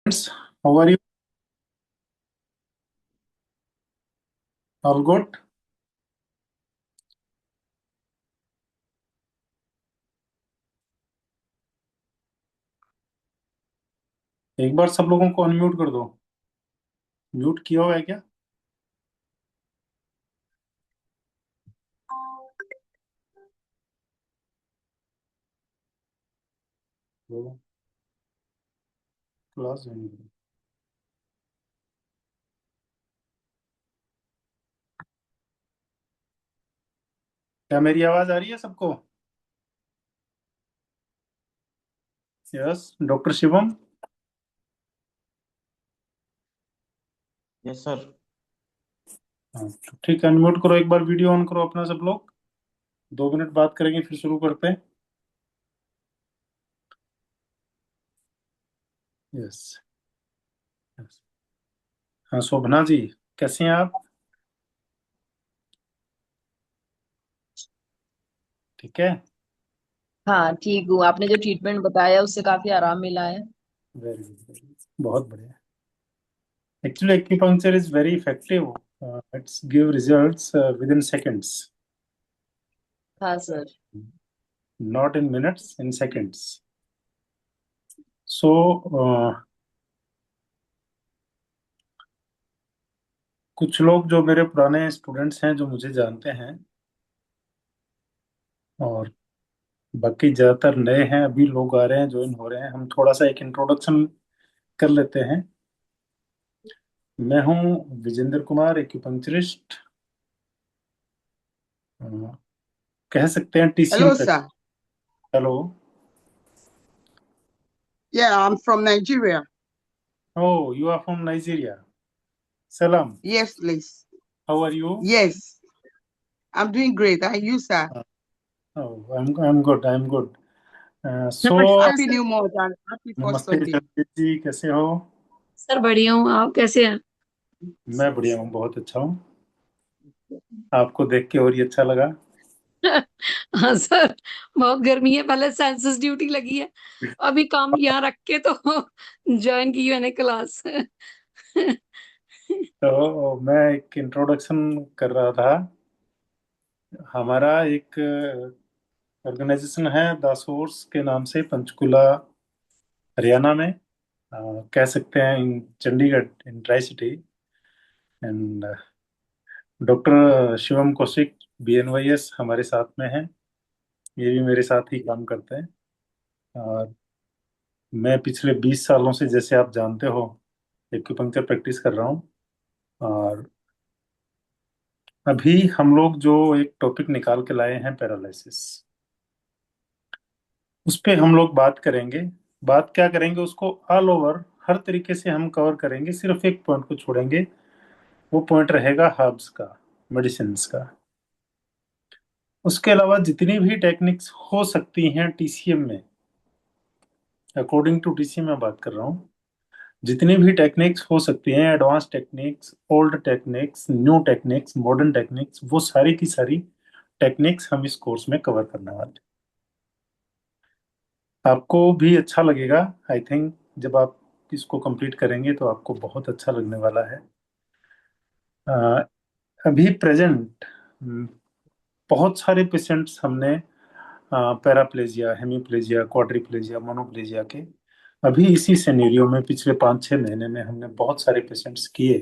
How are you? All good? एक बार सब लोगों को अनम्यूट कर दो। म्यूट किया हुआ है क्या? क्लास ज्वाइन करो। क्या मेरी आवाज आ रही है सबको? Yes, doctor Shivam. Yes sir. हाँ, तो ठीक है, अनम्यूट करो, एक बार वीडियो ऑन करो अपना सब लोग। 2 मिनट बात करेंगे फिर शुरू करते हैं। यस। यस। हाँ, शोभना जी, कैसे हैं आप? ठीक है। हाँ ठीक हूँ। आपने जो ट्रीटमेंट बताया उससे काफी आराम मिला है। वेरी गुड, वेरी गुड, बहुत बढ़िया। Actually acupuncture is very effective. It's give results with in seconds, हाँ sir. Not in minutes, in seconds. So कुछ लोग जो मेरे पुराने स्टूडेंट्स हैं जो मुझे जानते हैं, और बाकी ज्यादातर नए हैं, अभी लोग आ रहे हैं, ज्वाइन हो रहे हैं। हम थोड़ा सा एक इंट्रोडक्शन कर लेते हैं। मैं हूं विजेंद्र कुमार, एक्यूपंक्चरिस्ट। कह सकते हैं टीसीएम Hello, पे। sir. Hello. Yeah, I'm from Nigeria. Oh, you are from Nigeria. Salam. Yes, please. How are you? Yes, I'm doing great. And you, sir? Oh, I'm good. I'm good. So नमस्ते Happy sir. New Month and happy first नमस्ते Sunday. Jagdish ji, कैसे हो? Sir बढ़िया हूँ, आप कैसे हैं? मैं बढ़िया हूँ, बहुत अच्छा हूँ। आपको देख के और ही अच्छा लगा। हाँ सर, बहुत गर्मी है, पहले सेंसस ड्यूटी लगी है, अभी काम यहाँ रख के तो ज्वाइन की मैंने क्लास। तो मैं एक इंट्रोडक्शन कर रहा था। हमारा एक ऑर्गेनाइजेशन है द सोर्स के नाम से, पंचकुला, हरियाणा में। कह सकते हैं in Chandigarh, in tri city. And doctor Shivam Kaushik, BNYS, हमारे साथ में हैं। ये भी मेरे साथ ही काम करते हैं। और मैं पिछले 20 सालों से, जैसे आप जानते हो, एक्यूपंक्चर प्रैक्टिस कर रहा हूँ। और अभी हम लोग जो एक टॉपिक निकाल के लाए हैं, पैरालिसिस, उस पे हम लोग बात करेंगे। बात क्या करेंगे, उसको ऑल ओवर हर तरीके से हम कवर करेंगे, सिर्फ एक पॉइंट को छोड़ेंगे। वो पॉइंट रहेगा हर्ब्स का, मेडिसिन का। उसके अलावा जितनी भी टेक्निक्स हो सकती हैं TCM में, अकॉर्डिंग टू TCM में बात कर रहा हूँ, जितनी भी टेक्निक्स हो सकती हैं, advance techniques, old techniques, new techniques, modern techniques, वो सारी की सारी टेक्निक्स हम इस कोर्स में कवर करने वाले हैं। आपको भी अच्छा लगेगा, आई थिंक। जब आप इसको कंप्लीट करेंगे तो आपको बहुत अच्छा लगने वाला है। अ, अभी प्रेजेंट बहुत सारे पेशेंट्स हमने पैराप्लेजिया, हेमीप्लेजिया, क्वाड्रिप्लेजिया, मोनोप्लेजिया के, अभी इसी सिनेरियो में पिछले 5-6 महीने में हमने बहुत सारे पेशेंट्स किए।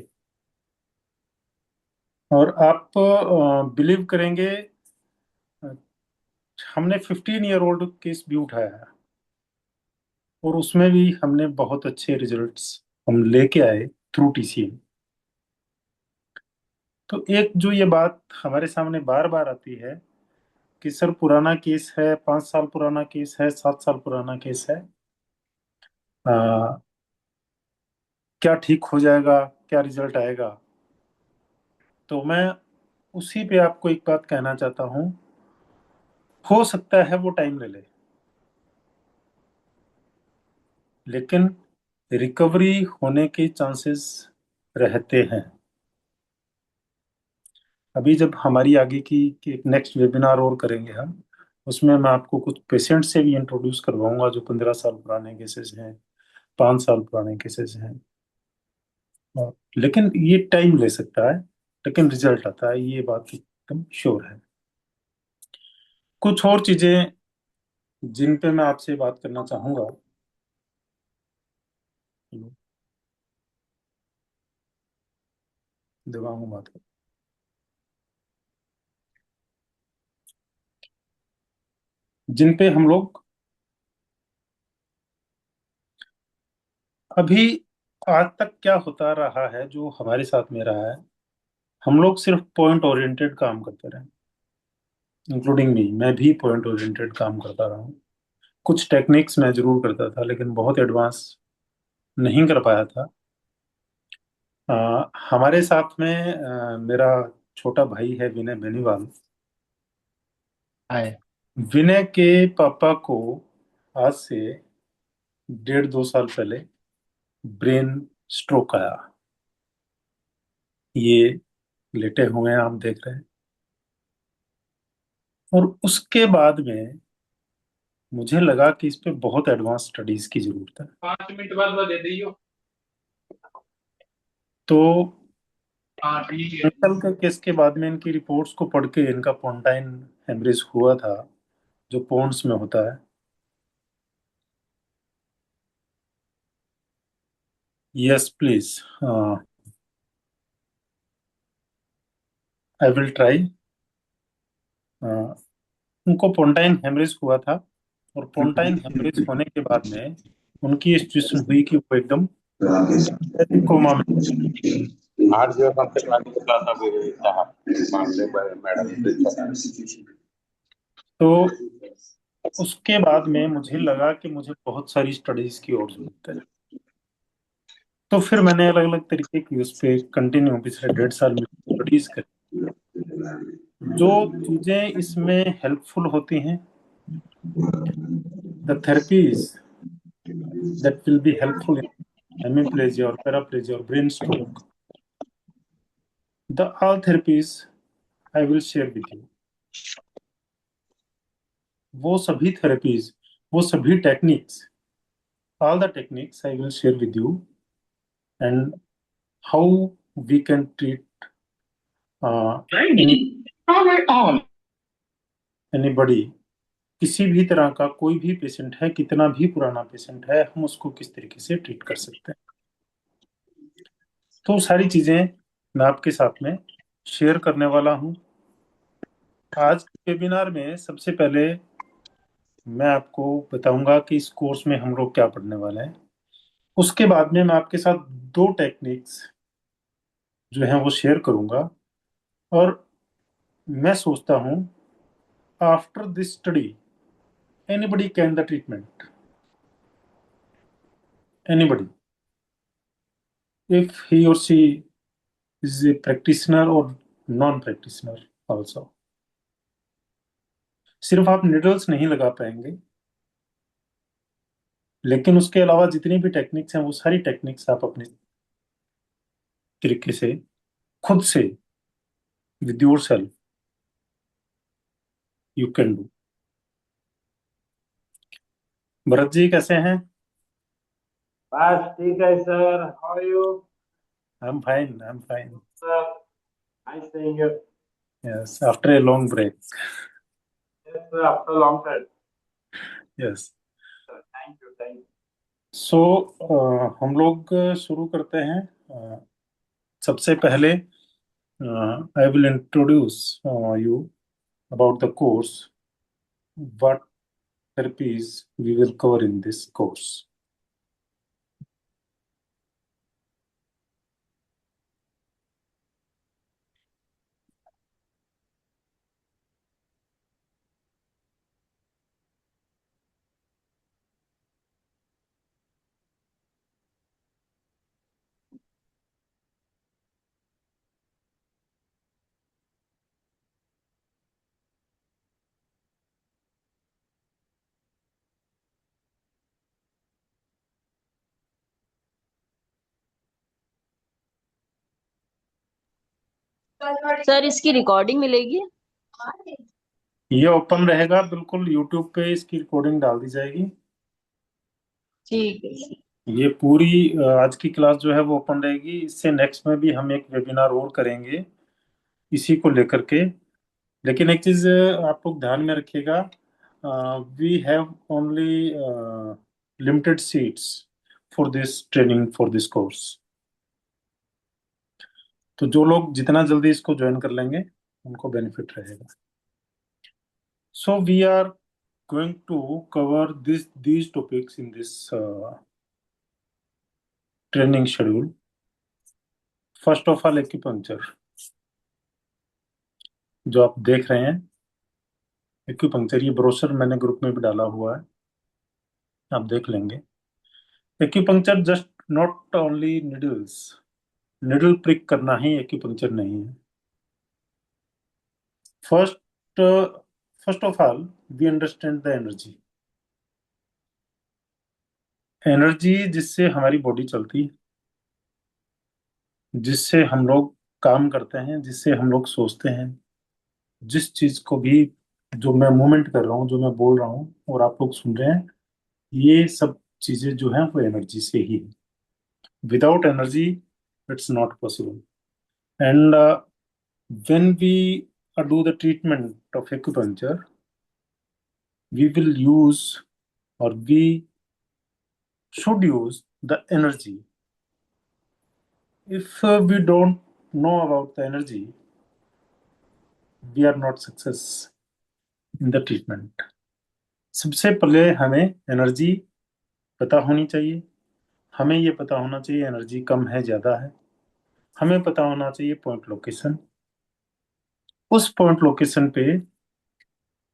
और आप बिलीव करेंगे, अ, हमने 15 ईयर ओल्ड केस भी उठाया है, और उसमें भी हमने बहुत अच्छे रिजल्ट्स हम लेके आए थ्रू TCM। तो एक जो ये बात हमारे सामने बार बार आती है कि सर पुराना केस है, 5 साल पुराना केस है, 7 साल पुराना केस है, आ, क्या ठीक हो जाएगा, क्या रिजल्ट आएगा? तो मैं उसी पे आपको एक बात कहना चाहता हूँ। हो सकता है वो टाइम ले ले, लेकिन रिकवरी होने के चांसेस रहते हैं। अभी जब हमारी आगे की एक नेक्स्ट वेबिनार और करेंगे हम, उसमें मैं आपको कुछ पेशेंट से भी इंट्रोड्यूस करवाऊंगा जो 15 साल पुराने केसेस हैं, 5 साल पुराने केसेस हैं। लेकिन ये टाइम ले सकता है, लेकिन रिजल्ट आता है, ये बात एकदम श्योर है। कुछ और चीजें जिन पे मैं आपसे बात करना चाहूंगा। दबाऊंगा बात को। जिन पे हम लोग अभी आज तक क्या होता रहा है, जो हमारे साथ में रहा है, हम लोग सिर्फ पॉइंट ओरिएंटेड काम करते रहे, इंक्लूडिंग मी। मैं भी पॉइंट ओरिएंटेड काम करता रहा हूँ। कुछ टेक्निक्स मैं जरूर करता था, लेकिन बहुत एडवांस नहीं कर पाया था। हमारे साथ में मेरा छोटा भाई है, विनय बेनीवाल। हाय। विनय के पापा को आज से 1.5-2 साल पहले ब्रेन स्ट्रोक आया। ये लेटे हुए हैं, आप देख रहे हैं। और उसके बाद में मुझे लगा कि इस पे बहुत एडवांस स्टडीज की जरूरत है। 5 मिनट बाद दे दियो। तो हाँ ठीक है। मेंटल के केस के बाद में इनकी रिपोर्ट्स को पढ़ के, इनका पोन्टाइन हेमरेज हुआ था, जो पोन्स में होता है। Yes please, I will try. उनको पोन्टाइन हेमरेज हुआ था, और पोन्टाइन हेमरेज होने के बाद में उनकी ये सिचुएशन हुई कि वो एकदम कोमा में। 8 दिवस आमच्या क्लास होता फिर सहा मानले मैडम। तो उसके बाद में मुझे लगा कि मुझे बहुत सारी स्टडीज की और जरूरत है। तो फिर मैंने अलग अलग तरीके की उस पर कंटिन्यू पिछले 1.5 साल में स्टडीज करी। जो चीजें इसमें हेल्पफुल होती हैं, the therapies that will be helpful in hemiplegia or paraplegia or brain stroke, the all therapies I will share with you. वो सभी थेरेपीज, वो सभी techniques, all the techniques I will share with you, and how we can treat anybody, किसी भी तरह का कोई भी पेशेंट है, कितना भी पुराना पेशेंट है, हम उसको किस तरीके से ट्रीट कर सकते हैं। तो सारी चीजें मैं आपके साथ में शेयर करने वाला हूं। आज के वेबिनार में सबसे पहले मैं आपको बताऊंगा कि इस कोर्स में हम लोग क्या पढ़ने वाले हैं। उसके बाद में मैं आपके साथ 2 टेक्निक्स जो हैं वो शेयर करूंगा। और मैं सोचता हूं, after this study anybody can the treatment, anybody, if he और शी इज ए प्रैक्टिशनर और नॉन प्रैक्टिशनर ऑल्सो। सिर्फ आप निडल्स नहीं लगा पाएंगे, लेकिन उसके अलावा जितनी भी टेक्निक्स हैं, वो सारी टेक्निक्स आप अपने तरीके से खुद से, with your self, you can do. Bharat ji कैसे हैं? बस ठीक है sir. How are you? I am fine, I am fine. Sir nice seeing you. Yes, after a long break. Yes sir, after long time. Yes. Sir thank you, thank you. So हम लोग शुरू करते हैं। सबसे पहले I will introduce you about the course, what therapies we will cover in this course. Sir इसकी recording मिलेगी? ये ओपन रहेगा बिल्कुल, YouTube पे इसकी रिकॉर्डिंग डाल दी जाएगी। ठीक है। ये पूरी आज की क्लास जो है वो ओपन रहेगी। इससे नेक्स्ट में भी हम एक वेबिनार और करेंगे इसी को लेकर के। लेकिन एक चीज आप लोग ध्यान में रखिएगा, we have only limited seats for this training, for this course. तो जो लोग जितना जल्दी इसको ज्वाइन कर लेंगे उनको बेनिफिट रहेगा। So we are going to cover these topics in this training schedule. First of all, acupuncture जो आप देख रहे हैं, एक्यूपंक्चर, ये ब्रोशर मैंने ग्रुप में भी डाला हुआ है, आप देख लेंगे। Acupuncture just not only needles, needle prick करना ही एक्यूपंक्चर नहीं है। First first of all we understand the energy. Energy जिससे हमारी बॉडी चलती है, जिससे हम लोग काम करते हैं, जिससे हम लोग सोचते हैं, जिस चीज को भी, जो मैं मूवमेंट कर रहा हूँ, जो मैं बोल रहा हूँ और आप लोग सुन रहे हैं, ये सब चीजें जो हैं वो एनर्जी से ही है। Without energy it's not possible. And when we do the treatment of acupuncture, we will use और we should use the energy. If we don't know about the energy, we are not success in the treatment. सबसे पहले हमें energy पता होनी चाहिए। हमें ये पता होना चाहिए एनर्जी कम है ज़्यादा है। हमें पता होना चाहिए पॉइंट लोकेशन। उस पॉइंट लोकेशन पे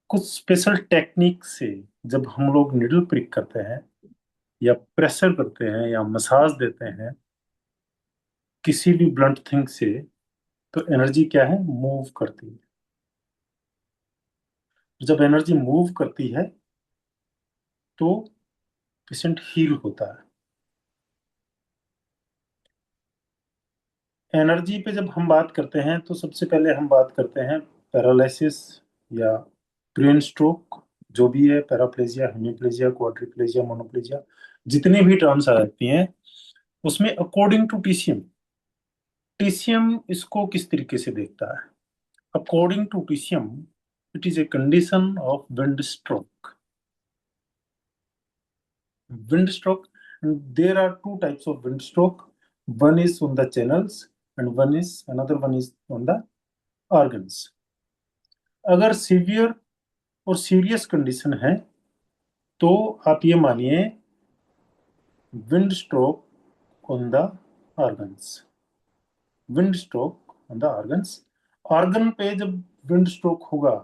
कुछ स्पेशल टेक्निक से जब हम लोग निडल प्रिक करते हैं या प्रेशर करते हैं या मसाज देते हैं किसी भी ब्लंट थिंग से, तो एनर्जी क्या है, मूव करती है। जब एनर्जी मूव करती है तो पेशेंट हील होता है। एनर्जी पे जब हम बात करते हैं तो सबसे पहले हम बात करते हैं पैरालिसिस या ब्रेन स्ट्रोक, जो भी है, पैराप्लेजिया, हेमीप्लेजिया, क्वाड्रिप्लेजिया, मोनोप्लेजिया, जितनी भी टर्म्स आ जाती हैं उसमें अकॉर्डिंग टू टीसीएम, टीसीएम इसको किस तरीके से देखता है। According to TCM it is a condition of wind stroke. Wind stroke, and there are two types of wind stroke. One is on the channels and another one is on the organs. अगर severe और serious condition है तो आप ये मानिए wind stroke on the organs, wind stroke on the organs. Organ पे जब wind stroke होगा,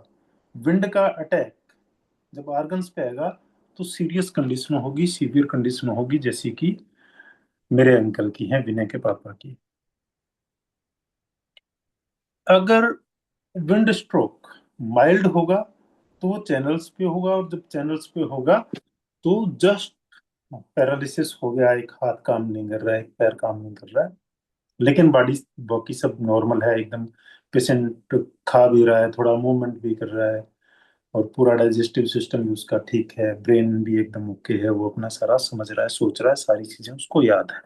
विंड का अटैक जब ऑर्गन्स पे आएगा तो सीरियस कंडीशन होगी, सीवियर कंडीशन होगी, जैसी कि मेरे अंकल की है, विनय के पापा की। अगर विंड स्ट्रोक माइल्ड होगा तो वो चैनल्स पे होगा, और जब चैनल्स पे होगा तो जस्ट पैरालिसिस हो गया, एक हाथ काम नहीं कर रहा है, एक पैर काम नहीं कर रहा है, लेकिन बॉडी बाकी सब नॉर्मल है एकदम। पेशेंट खा भी रहा है, थोड़ा मूवमेंट भी कर रहा है, और पूरा डाइजेस्टिव सिस्टम भी उसका ठीक है, ब्रेन भी एकदम ओके है, वो अपना सारा समझ रहा है, सोच रहा है, सारी चीजें उसको याद है।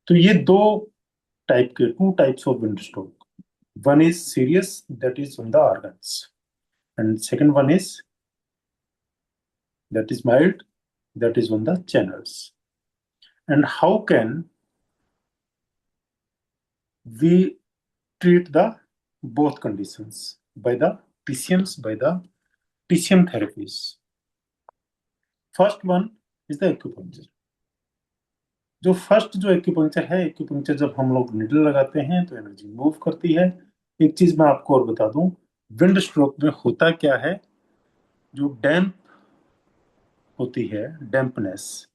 तो ये दो टाइप के, two types of wind stroke. One is serious, that is on the organs, and second one is that is mild, that is on the channels. And how can we treat the both conditions? By the TCMs, by the TCM therapies. First one is the acupuncture. जो first जो acupuncture है, acupuncture जब हम लोग needle लगाते हैं तो energy move करती है। एक चीज मैं आपको और बता दूं, विंड स्ट्रोक में होता क्या है, जो डैम्प होती है, डैम्पनेस,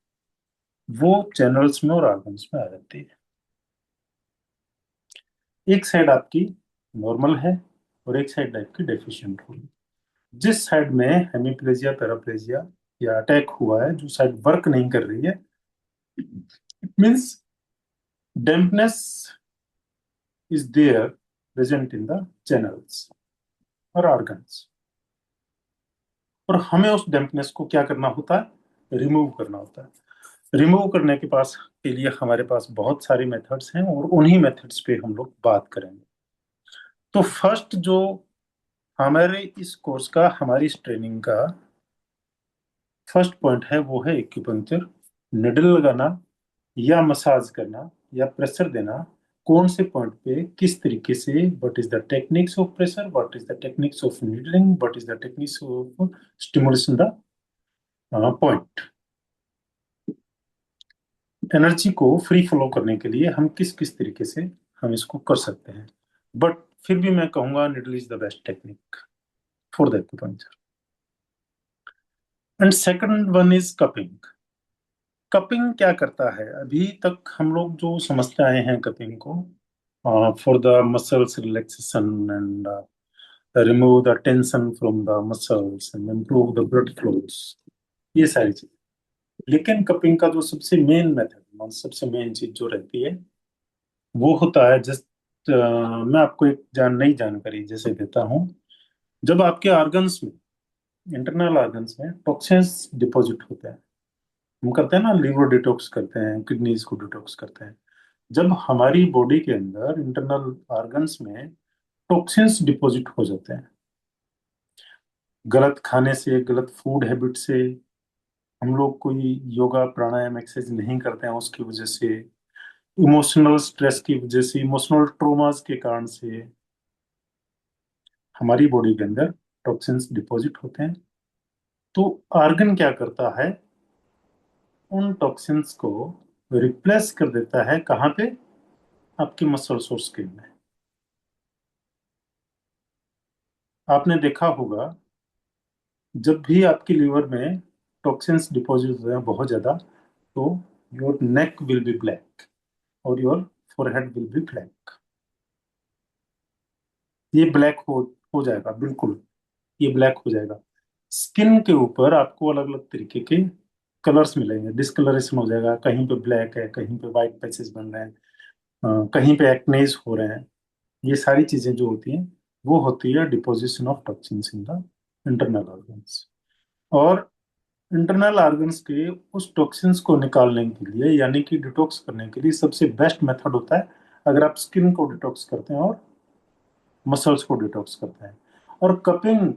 वो चैनल्स में और ऑर्गन्स में आ जाती है। एक साइड आपकी नॉर्मल है और एक साइड आपकी डेफिशिएंट होगी। जिस साइड में हेमीप्लेजिया, पैराप्लेजिया या अटैक हुआ है, जो साइड वर्क नहीं कर रही है, it means dampness is there present in the channels और ऑर्गन्स, और हमें उस डैम्पनेस को क्या करना होता है, रिमूव करना होता है। रिमूव करने के लिए हमारे पास बहुत सारी मेथड्स हैं और उन्हीं मेथड्स पे हम लोग बात करेंगे। तो फर्स्ट जो हमारे इस कोर्स का, हमारी इस ट्रेनिंग का फर्स्ट पॉइंट है वो है एक्यूपंक्चर। निडल लगाना या मसाज करना या प्रेशर देना, कौन से पॉइंट पे किस तरीके से, what is the techniques of pressure, what is the techniques of needling, what is the techniques of stimulation the point. Energy को फ्री फ्लो करने के लिए हम किस किस तरीके से हम इसको कर सकते हैं। बट फिर भी मैं कहूंगा needle is the best technique for the acupuncture. And second one is cupping. Cupping क्या करता है, अभी तक हम लोग जो समझते आए हैं कपिंग को, for the muscles relaxation and remove the tension from the muscles and improve the blood flows, ये सारी चीज। लेकिन कपिंग का जो सबसे मेन मेथड, सबसे मेन चीज जो रहती है वो होता है जस्ट, मैं आपको एक नई जानकारी जैसे देता हूँ। जब आपके ऑर्गन्स में, इंटरनल ऑर्गन्स में टॉक्सिन्स डिपॉजिट होते हैं, हम करते हैं ना, लीवर डिटॉक्स करते हैं, किडनीज को डिटॉक्स करते हैं। जब हमारी बॉडी के अंदर इंटरनल ऑर्गन्स में टॉक्सिन्स डिपॉजिट हो जाते हैं, गलत खाने से, गलत फूड हैबिट से, हम लोग कोई योगा प्राणायाम एक्सरसाइज नहीं करते हैं उसकी वजह से, इमोशनल स्ट्रेस की वजह से, इमोशनल ट्रोमास के कारण से हमारी बॉडी के अंदर टॉक्सिन्स डिपॉजिट होते हैं। तो ऑर्गन क्या करता है, उन टॉक्सिन्स को रिप्लेस कर देता है। कहाँ पे? आपके मसल्स और स्किन में। आपने देखा होगा जब भी आपके लीवर में टॉक्सिन्स डिपॉजिट होते हैं बहुत ज्यादा, तो your neck will be black और your forehead will be black. ये ब्लैक हो जाएगा, बिल्कुल ये ब्लैक हो जाएगा। स्किन के ऊपर आपको अलग अलग तरीके के कलर्स मिलेंगे, डिस्कलरेशन हो जाएगा, कहीं पे ब्लैक है, कहीं पे व्हाइट पैचेस बन रहे हैं, कहीं पे एक्नेज हो रहे हैं। ये सारी चीजें जो होती हैं वो होती है deposition of toxins in the internal organs. और इंटरनल ऑर्गन्स के उस टॉक्सिन्स को निकालने के लिए, यानी कि डिटॉक्स करने के लिए, सबसे बेस्ट मेथड होता है अगर आप स्किन को डिटॉक्स करते हैं और मसल्स को डिटॉक्स करते हैं। और cupping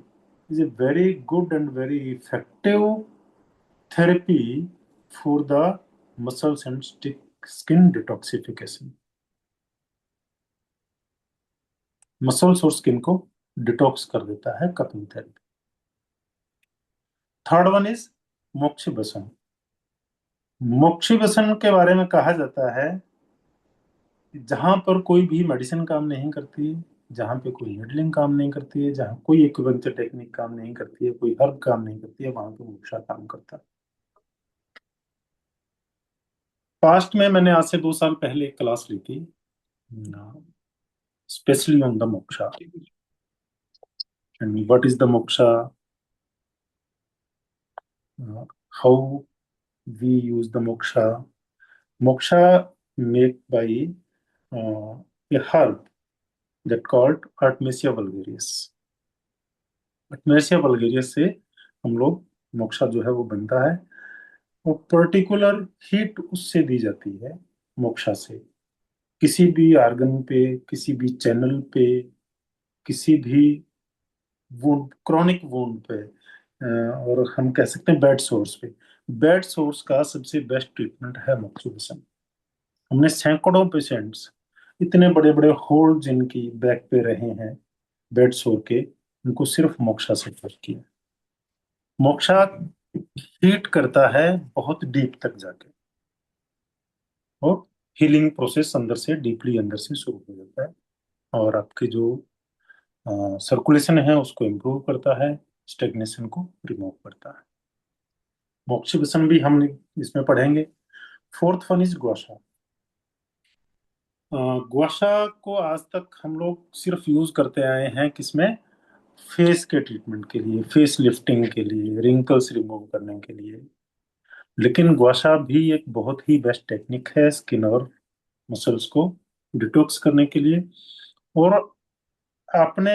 is a very good and very effective therapy for the muscles and skin detoxification. Muscles और स्किन को डिटॉक्स कर देता है cupping therapy. Third one is moxibustion. Moxibustion के बारे में कहा जाता है कि जहां पर कोई भी मेडिसिन काम नहीं करती, जहां पे कोई नीडलिंग काम नहीं करती है, जहां कोई एक्यूपंक्चर टेक्निक काम नहीं करती है, कोई हर्ब काम नहीं करती है, वहां पे मोक्षा काम करता है। पास्ट में मैंने आज से 2 साल पहले एक क्लास ली थी specially on the moxa and what is the moxa, how we use the moxa. Moxa made by a herb that called Artemisia vulgaris। Artemisia vulgaris से हम लोग मोक्षा जो है वो बनता है। वो पर्टिकुलर हीट उससे दी जाती है मोक्षा से, किसी भी आर्गन पे, किसी भी चैनल पे, किसी भी वुंड, क्रॉनिक वुंड पे, और हम कह सकते हैं बेड सोर्स पे। बेड सोर्स का सबसे बेस्ट ट्रीटमेंट है मोक्सिबुसन। हमने सैकड़ों पेशेंट्स, इतने बड़े बड़े होल जिनकी बैक पे रहे हैं बेड सोर के, उनको सिर्फ मोक्षा से ठीक किया। मोक्षा हीट करता है बहुत डीप तक जाके, और हीलिंग प्रोसेस अंदर से, डीपली अंदर से शुरू हो जाता है, और आपके जो सर्कुलेशन है उसको इम्प्रूव करता है, स्टेग्नेशन को रिमूव करता है। मोक्षिबसन भी हम इसमें पढ़ेंगे। Fourth one is gua sha. Gua sha को आज तक हम लोग सिर्फ यूज करते आए हैं किसमें? फेस के ट्रीटमेंट के लिए, फेस लिफ्टिंग के लिए, रिंकल्स रिमूव करने के लिए। लेकिन गुआशा भी एक बहुत ही बेस्ट टेक्निक है स्किन और मसल्स को डिटॉक्स करने के लिए। और आपने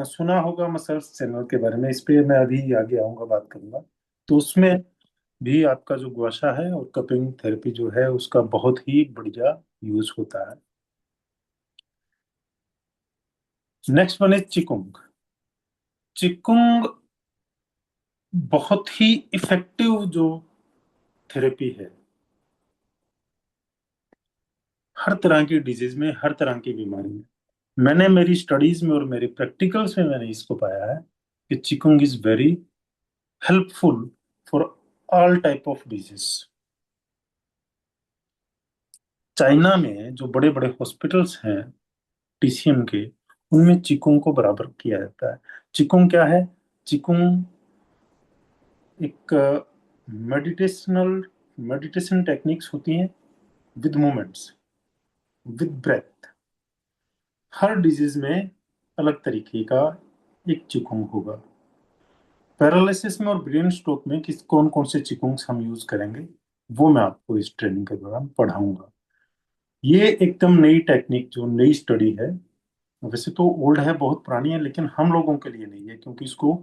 सुना होगा मसल्स चैनल के बारे में, इस पे मैं अभी आगे आऊंगा, बात करूंगा। तो उसमें भी आपका जो गुआशा है और कपिंग थेरेपी जो है उसका बहुत ही बढ़िया यूज होता है। Next one is qigong. Qigong बहुत ही इफेक्टिव जो थेरेपी है हर तरह की डिजीज में, हर तरह की बीमारी में। मैंने मेरी स्टडीज में और मेरे प्रैक्टिकल्स में मैंने इसको पाया है कि qigong is very helpful for all type of disease. China में जो बड़े बड़े हॉस्पिटल्स हैं टीसीएम के, उनमें चिकुंग को बराबर किया जाता है। चिकुंग क्या है? चिकुंग एक मेडिटेशनल मेडिटेशन टेक्निक्स होती हैं विद मूवमेंट्स, विद ब्रेथ। हर डिजीज में अलग तरीके का एक चिकुंग होगा। पैरालिसिस में और ब्रेन स्ट्रोक में किस कौन कौन से चिकुंग्स हम यूज करेंगे वो मैं आपको इस ट्रेनिंग के दौरान पढ़ाऊंगा। ये एकदम नई टेक्निक, जो नई स्टडी है, वैसे तो ओल्ड है, बहुत पुरानी है, लेकिन हम लोगों के लिए नहीं है क्योंकि इसको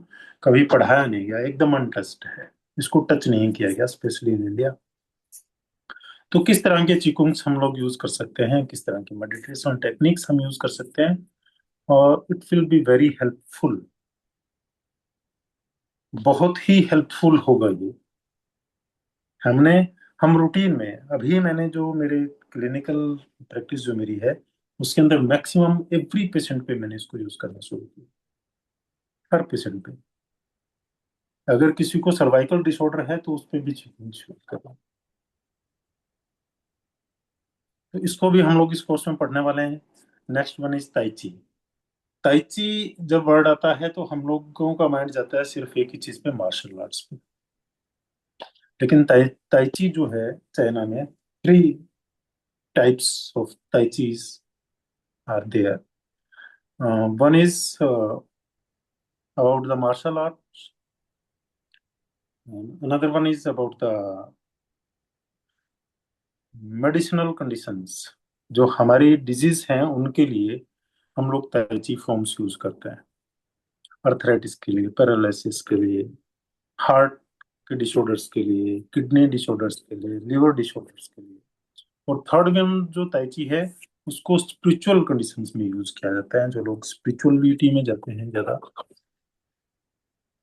कभी पढ़ाया नहीं गया, एकदम अनटच्ड है, इसको टच नहीं किया गया स्पेशली इन इंडिया। तो किस तरह के चिकुंग्स हम लोग यूज कर सकते हैं, किस तरह की मेडिटेशन टेक्निक्स हम यूज कर सकते हैं, और it will be very helpful. बहुत ही हेल्पफुल होगा ये। हमने हम रूटीन में, अभी मैंने जो मेरे क्लिनिकल प्रैक्टिस जो मेरी है उसके अंदर मैक्सिमम एवरी पेशेंट पे मैंने इसको यूज करना शुरू किया, हर पेशेंट पे। अगर किसी को सर्वाइकल डिसऑर्डर है तो उस पे भी चिकित्सा यूज करना। तो इसको भी हम लोग इस कोर्स में पढ़ने वाले हैं। Next one is tai chi. Tai chi जब वर्ड आता है तो हम लोगों का माइंड जाता है सिर्फ एक ही चीज पे, मार्शल आर्ट्स पे। लेकिन ताइची जो है, चाइना में 3 types of tai chis are there. One is about the martial arts, and another one is about the medicinal conditions। जो हमारी डिजीज हैं उनके लिए हम लोग ताइची फॉर्म्स यूज करते हैं, अर्थराइटिस के लिए, पैरालिसिस के लिए, हार्ट के डिसऑर्डर्स के लिए, किडनी डिसऑर्डर्स के लिए, लिवर डिसऑर्डर्स के लिए। और थर्ड वन जो ताइची है उसको स्पिरिचुअल कंडीशंस में यूज किया जाता है। जो लोग स्पिरिचुअलिटी में जाते हैं, ज्यादा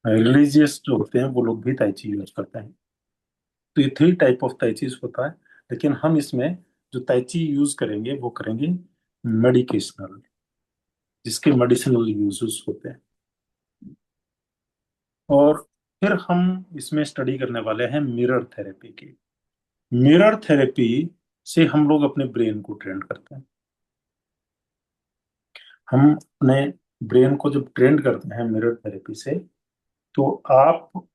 रिलीजियस जो होते हैं, वो लोग भी ताइची यूज करते हैं। तो ये 3 टाइप ऑफ ताइचीज होता है, लेकिन हम इसमें जो ताइची यूज करेंगे वो करेंगे मेडिकेशनल, जिसके मेडिसिनल यूजेस होते हैं। और फिर हम इसमें स्टडी करने वाले हैं मिरर थेरेपी की। मिरर थेरेपी से हम लोग अपने ब्रेन को ट्रेन करते हैं। हम अपने ब्रेन को जब ट्रेन करते हैं मिरर थेरेपी से, तो आप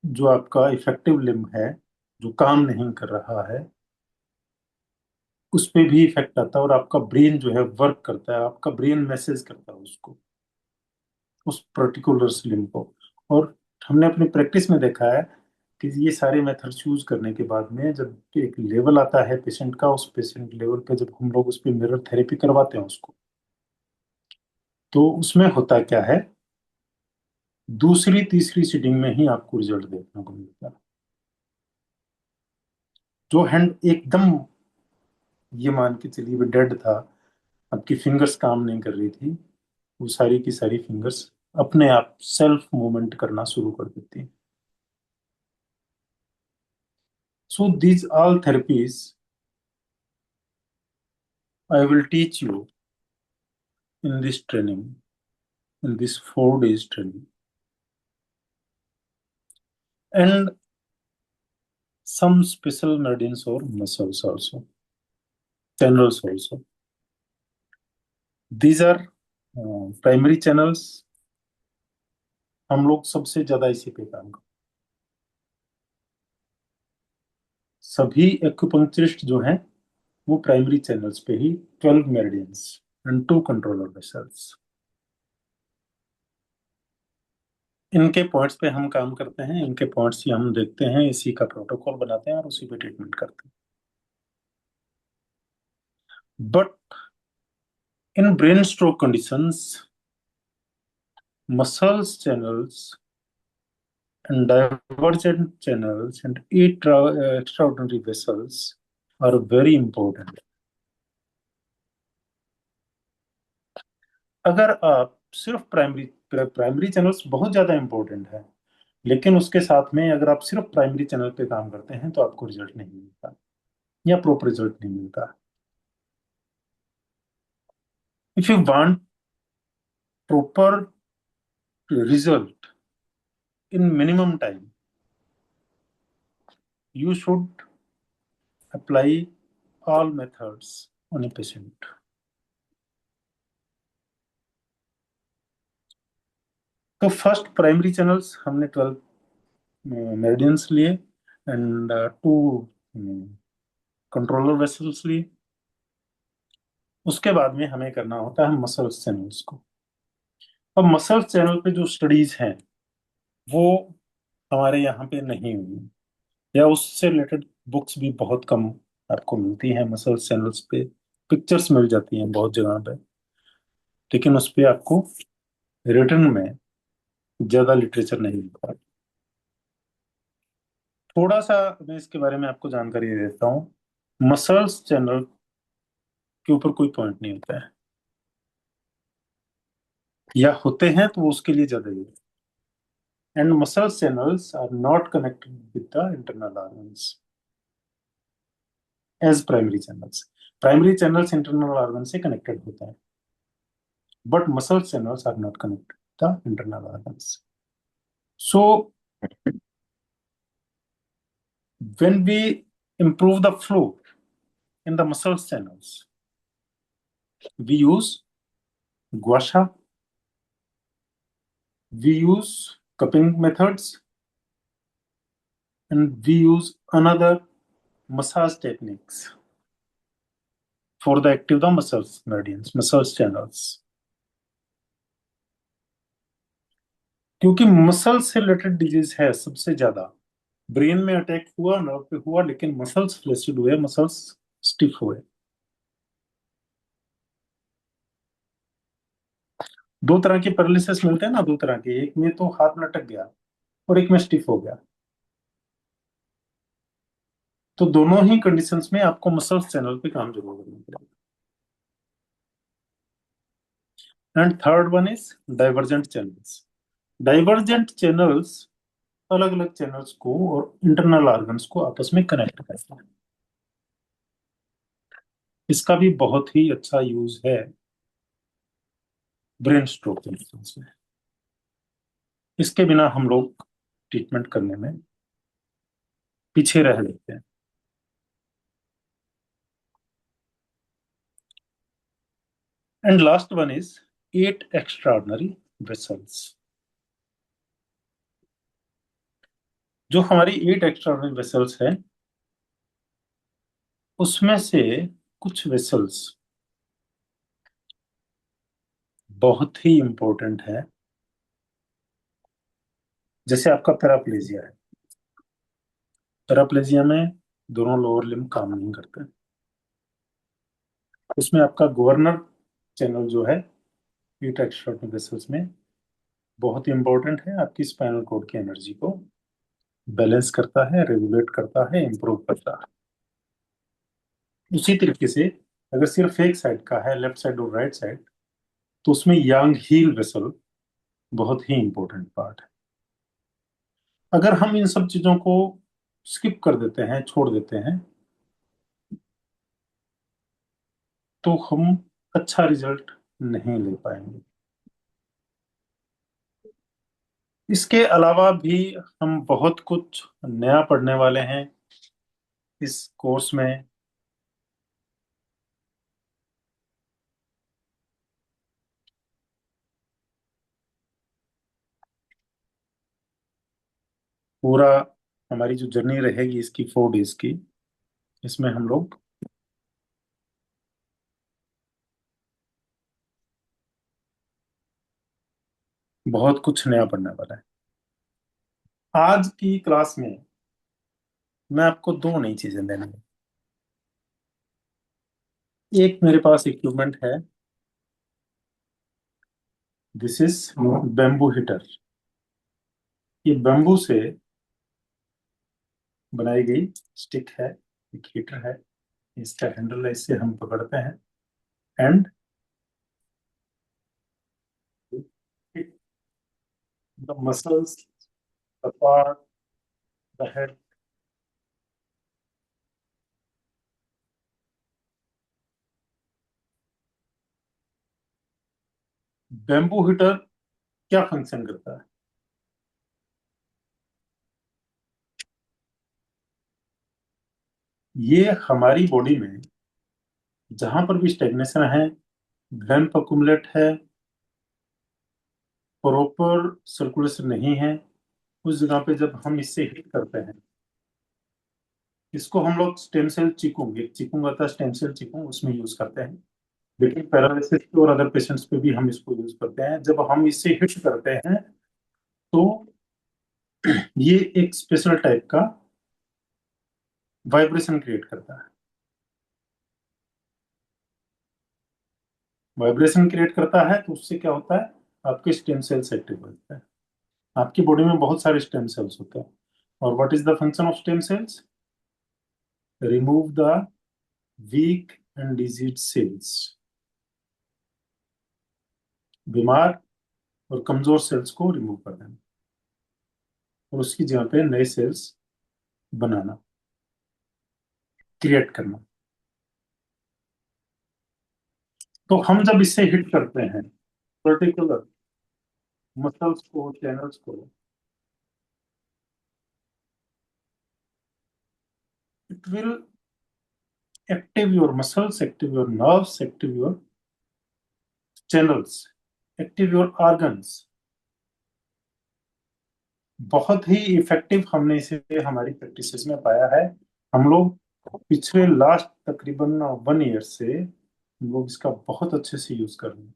जो आपका इफेक्टिव लिम्ब है जो काम नहीं कर रहा है उस पे भी इफेक्ट आता है, और आपका ब्रेन जो है वर्क करता है, आपका ब्रेन मैसेज करता है उसको, उस पर्टिकुलर स्लिम को। और हमने अपनी प्रैक्टिस में देखा है कि ये सारे मेथड्स यूज करने के बाद में जब एक लेवल आता है पेशेंट का, उस पेशेंट लेवल पे जब हम लोग उस पे मिरर थेरेपी करवाते हैं उसको, तो उसमें होता क्या है, दूसरी तीसरी सीटिंग में ही आपको रिजल्ट देखने को मिलता है। जो हैंड एकदम, ये मान के चलिए भी डेड था, आपकी फिंगर्स काम नहीं कर रही थी, वो सारी की सारी फिंगर्स अपने आप सेल्फ मूवमेंट करना शुरू कर देती हैं। So these all therapies I will teach you in this training, in this 4 days training, and some special meridians or muscles also, channels also. These are primary channels। हम लोग सबसे ज्यादा इसी पे काम करते हैं। सभी एक्यूपंक्चरिस्ट जो हैं वो प्राइमरी चैनल्स पे ही 12 मेरिडियंस एंड 2 कंट्रोलर वेसल्स, इनके पॉइंट्स पे हम काम करते हैं। इनके पॉइंट्स ही हम देखते हैं, इसी का प्रोटोकॉल बनाते हैं और उसी पे ट्रीटमेंट करते हैं। But in brain stroke conditions, muscles channels and divergent channels and extraordinary vessels are very important. अगर आप सिर्फ प्राइमरी चैनल्स बहुत ज्यादा इंपॉर्टेंट है, लेकिन उसके साथ में अगर आप सिर्फ प्राइमरी चैनल पे काम करते हैं तो आपको रिजल्ट नहीं मिलता या प्रॉपर रिजल्ट नहीं मिलता. If you want proper result in minimum time, you should apply all methods on a patient. तो फर्स्ट प्राइमरी चैनल्स हमने 12 मेरिडियंस लिए एंड 2 कंट्रोलर वेसल्स लिए. उसके बाद में हमें करना होता है मसल्स चैनल्स को. अब मसल्स चैनल पे जो स्टडीज हैं वो हमारे यहाँ पे नहीं हुई, या उससे रिलेटेड बुक्स भी बहुत कम आपको मिलती हैं. मसल्स चैनल्स पे पिक्चर्स मिल जाती हैं बहुत जगह पे, लेकिन उस पे आपको रिटर्न में ज्यादा लिटरेचर नहीं मिलता. थोड़ा सा मैं इसके बारे में आपको जानकारी दे देता हूँ. मसल्स चैनल के ऊपर कोई पॉइंट नहीं होता है, या होते हैं तो वो उसके लिए ज्यादा ही. And muscles channels are not connected with the internal organs as primary channels. Primary channels internal organ से कनेक्टेड होते हैं, but muscles channels are not connected the internal organs. So when we improve the flow in the muscles channels, we use gua sha, we use cupping methods, and we use another massage techniques for the active the muscles meridians, muscles channels. क्योंकि muscle से related disease है सबसे ज्यादा. Brain में attack हुआ, nerve पे हुआ, लेकिन मसल्स फ्लेसिड हुए, मसल्स स्टिफ हुए. दो तरह के पैरालिसिस मिलते हैं ना, दो तरह के. एक में तो हाथ लटक गया और एक में स्टिफ हो गया. तो दोनों ही कंडीशंस में आपको मसल्स चैनल पे काम जरूर करना पड़ेगा. And third one is divergent channels. Divergent channels अलग अलग चैनल्स को और इंटरनल ऑर्गन्स को आपस में कनेक्ट करते हैं. इसका भी बहुत ही अच्छा यूज है ब्रेन स्ट्रोक पेशेंट्स में. इसके बिना हम लोग ट्रीटमेंट करने में पीछे रह जाते हैं. And last one is 8 extraordinary vessels. जो हमारी 8 एक्स्ट्राऑर्डिनरी वेसल्स है, उसमें से कुछ वेसल्स बहुत ही इंपॉर्टेंट है. जैसे आपका पैराप्लेजिया है. पैराप्लेजिया में दोनों लोअर लिम्ब काम नहीं करते. उसमें आपका गवर्नर चैनल जो है 8 एक्स्ट्राऑर्डिनरी वेसल्स में बहुत ही इंपॉर्टेंट है. आपकी स्पाइनल कॉर्ड की एनर्जी को बैलेंस करता है, रेगुलेट करता है, इंप्रूव करता है. उसी तरीके से अगर सिर्फ एक साइड का है, लेफ्ट साइड और राइट साइड, तो उसमें यांग हील वेसल बहुत ही इंपॉर्टेंट पार्ट है. अगर हम इन सब चीजों को स्किप कर देते हैं, छोड़ देते हैं, तो हम अच्छा रिजल्ट नहीं ले पाएंगे. इसके अलावा भी हम बहुत कुछ नया पढ़ने वाले हैं इस कोर्स में. पूरा हमारी जो जर्नी रहेगी इसकी 4 डेज की, इसमें हम लोग बहुत कुछ नया पढ़ने वाला है. आज की क्लास में मैं आपको 2 नई चीजें देने वाला. एक मेरे पास इक्विपमेंट है, दिस इज बैम्बू हीटर. ये बैम्बू से बनाई गई स्टिक है, एक हीटर है, इसका हैंडल है, इससे हम पकड़ते हैं and the muscles, the part, the head. Bamboo heater क्या फंक्शन करता है? ये हमारी बॉडी में जहां पर भी स्टेग्नेशन है, ब्लैंक अकुमुलेट है, प्रॉपर सर्कुलेशन नहीं है, उस जगह पे जब हम इससे हिट करते हैं, इसको हम लोग स्टेम सेल चिकूंग, एक चिकूंग आता है स्टेम सेल चिकूंग, उसमें यूज करते हैं। लेकिन पैरालिसिस और अदर पेशेंट्स पे भी हम इसको यूज करते हैं। जब हम इससे हिट करते हैं तो ये एक स्पेशल टाइप का वाइब्रेशन क्रिएट करता है। वाइब्रेशन क्रिएट करता है तो उससे क्या होता है, आपके स्टेम सेल्स एक्टिव होते हैं। आपकी बॉडी में बहुत सारे स्टेम सेल्स होते हैं। और what is the function of stem cells? Remove the weak and disease cells. बीमार और कमजोर सेल्स को रिमूव कर देना और उसकी जगह पे नए सेल्स बनाना, क्रिएट करना। तो हम जब इससे हिट करते हैं पर्टिकुलर मसल्स को, चैनल्स को, it will active your muscles, active your nerves, active your channels, active your organs। बहुत ही इफेक्टिव हमने इसे हमारी प्रैक्टिसेस में पाया है। हम लोग पिछले लास्ट तकरीबन 1 ईयर से हम लोग इसका बहुत अच्छे से यूज कर रहे हैं।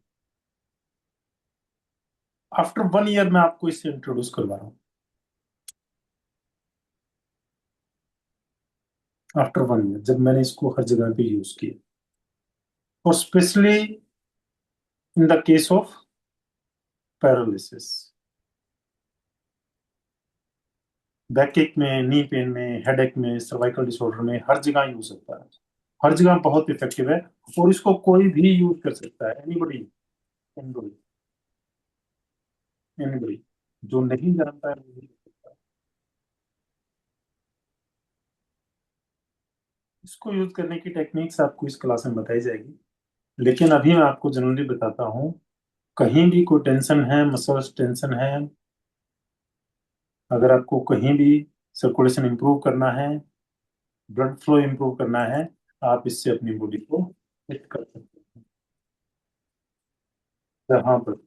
आफ्टर 1 ईयर मैं आपको इसे इंट्रोड्यूस करवा रहा हूँ। आफ्टर 1 ईयर जब मैंने इसको हर जगह पे यूज किया, और specially in the case of paralysis, back एक में, नी पेन में, हेडेक में, सर्वाइकल डिसऑर्डर में, हर जगह यूज होता है। हर जगह बहुत इफेक्टिव है और इसको कोई भी यूज कर सकता है। एनीबडी, एनीबडी, एनीबडी जो नहीं जानता है वो भी कर सकता है। इसको यूज करने की टेक्निक्स आपको इस क्लास में बताई जाएगी, लेकिन अभी मैं आपको जनरली बताता हूँ। कहीं भी कोई टेंशन है, मसल्स टेंशन है, अगर आपको कहीं भी सर्कुलेशन इंप्रूव करना है, ब्लड फ्लो इंप्रूव करना है, आप इससे अपनी बॉडी को हिट कर सकते हैं जहां पर।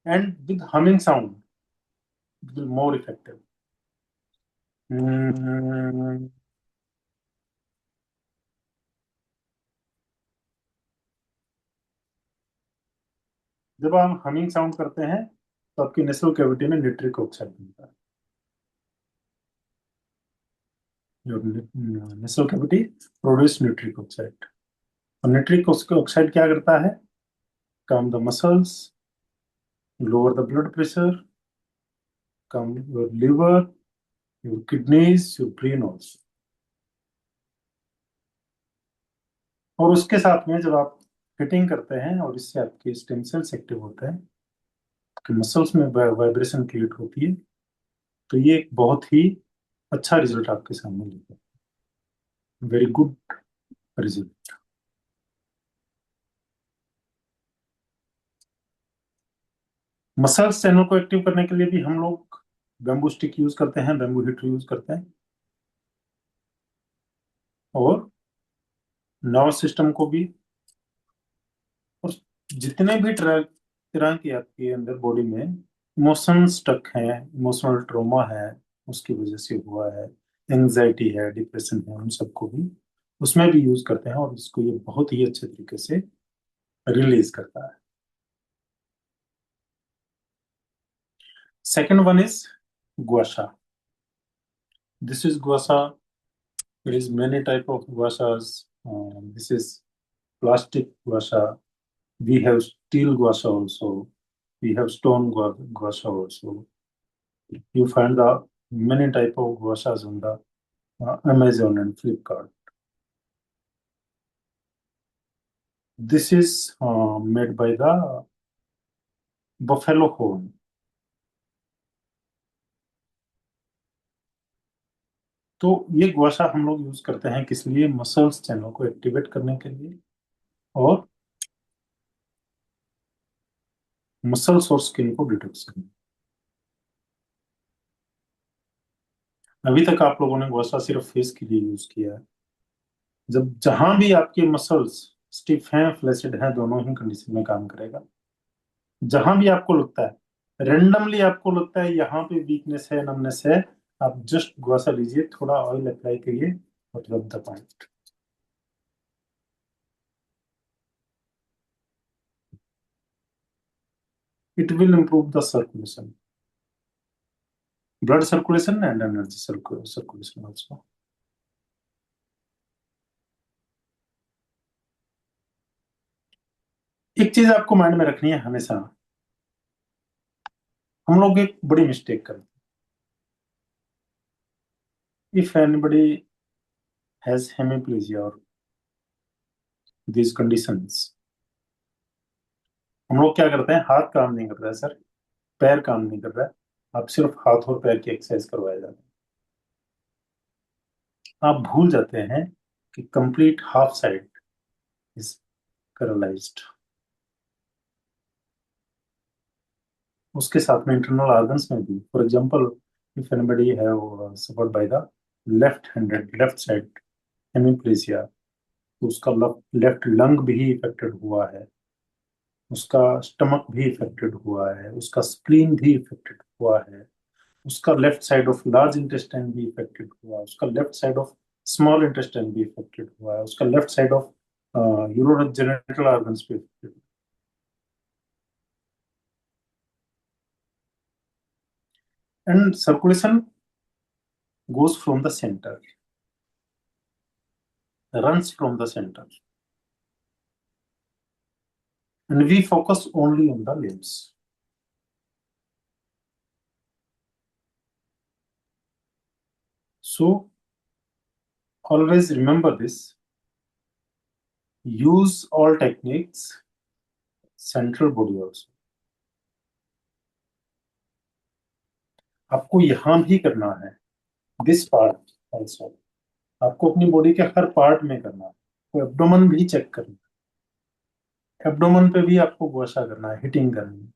And with humming sound it will more effective। जब आप हमिंग साउंड करते हैं तो आपकी नेसल कैविटी में निट्रिक ऑक्साइड बनता है। Nasal cavity produce nitric oxide, और निट्रिक ऑक्साइड क्या करता है? काम the muscles, lower the blood pressure, काम your liver, your kidneys, your brain also. और उसके साथ में जब आप फिटिंग करते हैं और इससे आपके स्टेम सेल्स एक्टिव होते हैं, आपके मसल्स में वाइब्रेशन क्रिएट होती है, तो ये एक बहुत ही अच्छा रिजल्ट आपके सामने लेता है। Very good result. Muscles channel को एक्टिव करने के लिए भी हम लोग बैम्बू स्टिक यूज करते हैं, बैम्बू हीटर यूज करते हैं, और नर्वस सिस्टम को भी। और जितने भी तरह तरह की आपके अंदर बॉडी में इमोशन स्टक है, इमोशनल ट्रॉमा है, उसकी वजह से हुआ है, एंजाइटी है, डिप्रेशन है, उन सबको भी उसमें भी यूज करते हैं, और इसको ये बहुत ही अच्छे तरीके से रिलीज करता है। Second one is gua sha. This is gua sha. There is many type of guashas. This is plastic guasha, we have steel guasha also, we have stone guasha also. You find the many type of guashas on the Amazon and Flipkart. This is made by the buffalo horn. तो ये गुआशा हम लोग use करते हैं किस लिए? Muscles channel को activate करने के लिए और मसल्स और स्किन को डिटॉक्स करने। अभी तक आप लोगों ने गुआशा सिर्फ फेस के लिए यूज किया है। जब जहां भी आपके मसल्स स्टिफ हैं, फ्लैसिड हैं, दोनों ही कंडीशन में काम करेगा। जहां भी आपको लगता है, रेंडमली आपको लगता है यहाँ पे वीकनेस है, नमनेस है, आप जस्ट गुआशा लीजिए, थोड़ा ऑयल अप्लाई करिए और रब the point. It will improve the circulation, blood circulation and energy circulation also. एक चीज आपको माइंड में रखनी है हमेशा, हम लोग एक बड़ी मिस्टेक करते हैं। इफ एनीबडी हैज हेमिप्लीजिया और these conditions, हम लोग क्या करते हैं? हाथ काम नहीं कर रहा है सर, पैर काम नहीं कर रहा है, आप सिर्फ हाथ और पैर की एक्सरसाइज करवाए जाते हैं। आप भूल जाते हैं कि complete half side is paralysed. उसके साथ में इंटरनल ऑर्गन्स में भी, for example if anybody have suffered by the left side hemiplegia, तो उसका लेफ्ट लंग भी इफेक्टेड हुआ है, उसका स्टमक भी इफेक्टेड हुआ है, उसका स्प्लीन भी इफेक्टेड हुआ है, उसका left side of large intestine भी इफेक्टेड हुआ है, उसका left side of small intestine भी इफेक्टेड हुआ है, उसका left side of urogenital organs भी affected. And circulation goes from the center, runs from the center, and we focus only on the limbs. So always remember this, use all techniques, central body also. आपको यहां भी करना है, this part also, आपको अपनी body के हर part में करना है। तो एब्डोमेन भी चेक करना है, एब्डोमेन पे भी आपको गुआशा करना है, हिटिंग करनी है।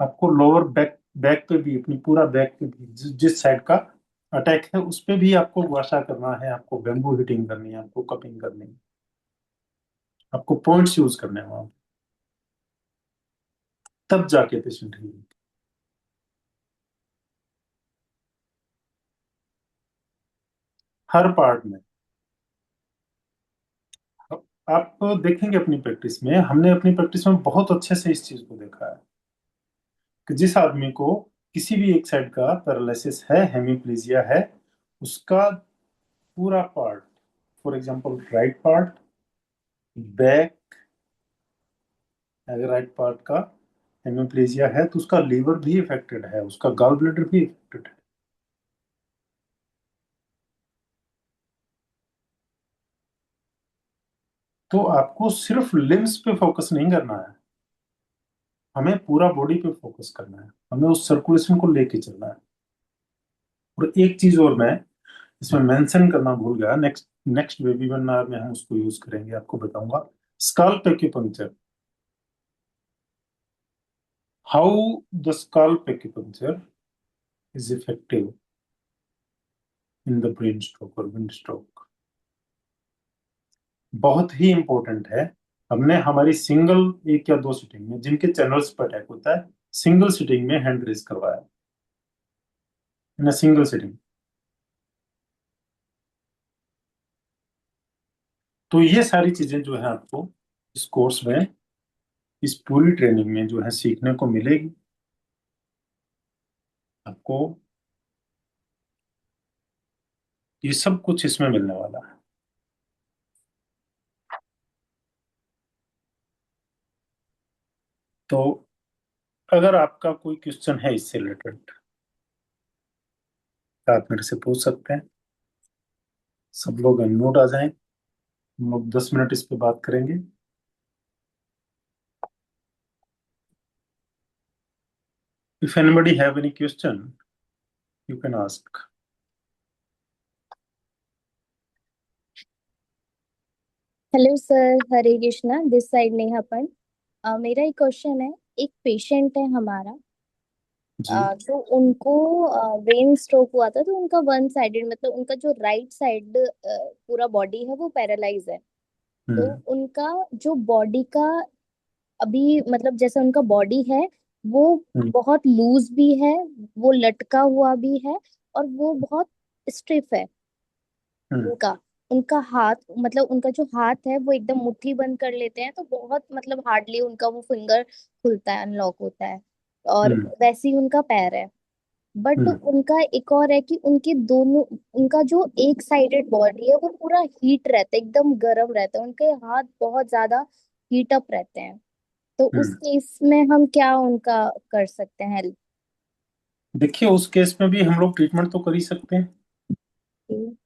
आपको लोअर बैक पे भी, अपनी पूरा बैक पे भी, जिस साइड का अटैक है उस पे भी आपको गुआशा करना है, आपको बैम्बू हिटिंग करनी है, आपको कपिंग करनी है, आपको पॉइंट्स यूज करने हैं वहां, तब जाके पेशेंट हील। हर पार्ट में आप देखेंगे अपनी प्रैक्टिस में, हमने अपनी प्रैक्टिस में बहुत अच्छे से इस चीज को देखा है कि जिस आदमी को किसी भी एक साइड का पैरालिसिस है, हेमिप्लीजिया है, उसका पूरा part, for example right part, back, अगर राइट पार्ट का हेमिप्लीजिया है तो उसका लीवर भी इफेक्टेड है, उसका गॉल ब्लैडर भी इफेक्टेड है। तो आपको सिर्फ लिम्स पे फोकस नहीं करना है, हमें पूरा बॉडी पे फोकस करना है, हमें उस सर्कुलेशन को लेके चलना है। और एक चीज और मैं इसमें मेंशन करना भूल गया, नेक्स्ट नेक्स्ट वेबिनार में हम उसको यूज करेंगे, आपको बताऊंगा, scalp acupuncture, how the scalp acupuncture is effective in the brain stroke और विंड स्ट्रोक। बहुत ही इंपॉर्टेंट है। हमने हमारी सिंगल एक या दो सिटिंग में, जिनके चैनल्स पर अटैक होता है, सिंगल सिटिंग में हैंड रेज करवाया, इन सिंगल सिटिंग। तो ये सारी चीजें जो है आपको इस कोर्स में, इस पूरी ट्रेनिंग में जो है सीखने को मिलेगी। आपको ये सब कुछ इसमें मिलने वाला है। तो अगर आपका कोई क्वेश्चन है इससे रिलेटेड तो आप मेरे से पूछ सकते हैं। सब लोग अनम्यूट आ जाएं, हम लोग 10 मिनट इस पे बात करेंगे। If anybody have any question you can ask. Hello sir, Hare Krishna, this side नेहापन। मेरा एक क्वेश्चन है। एक पेशेंट है हमारा। जी। तो उनको ब्रेन स्ट्रोक हुआ था, तो उनका वन साइडेड मतलब उनका जो राइट साइड पूरा बॉडी है वो पैरालाइज है। तो हम्म। उनका जो बॉडी का अभी मतलब जैसा उनका बॉडी है वो हम्म। बहुत लूज भी है, वो लटका हुआ भी है, और वो बहुत स्टिफ है। हम्म। उनका उनका हाथ मतलब उनका जो हाथ है वो एकदम मुट्ठी बंद कर लेते हैं, तो बहुत मतलब हार्डली उनका वो फिंगर खुलता है, अनलॉक होता है। और हम्म। वैसे ही उनका पैर है। बट हम्म। उनका एक और है कि उनके दोनों उनका जो एक साइडेड बॉडी है वो पूरा हीट रहता है, एकदम गर्म रहता है, उनके हाथ बहुत ज्यादा हीट अप रहते हैं। तो उस हम्म। केस में हम क्या उनका कर सकते हैं हेल्प? देखिए, उस केस में भी हम लोग ट्रीटमेंट तो कर ही सकते हैं।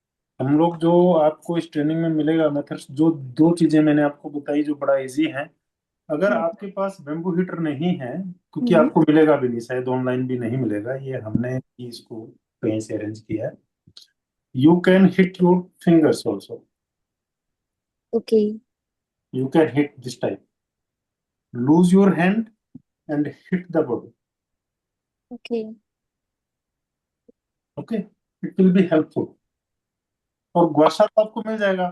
हम लोग जो आपको इस ट्रेनिंग में मिलेगा मेथड्स, जो दो चीजें मैंने आपको बताई जो बड़ा इजी है। अगर आपके पास बेम्बू हीटर नहीं है, क्योंकि हम्म। आपको मिलेगा भी नहीं, शायद ऑनलाइन भी नहीं मिलेगा, ये हमने ही इसको कहीं से अरेंज किया है। You can hit your fingers also. Okay. You can hit this type, lose your hand and hit the body. Okay. Okay, it will be helpful. और ग्वाशा तो आपको मिल जाएगा।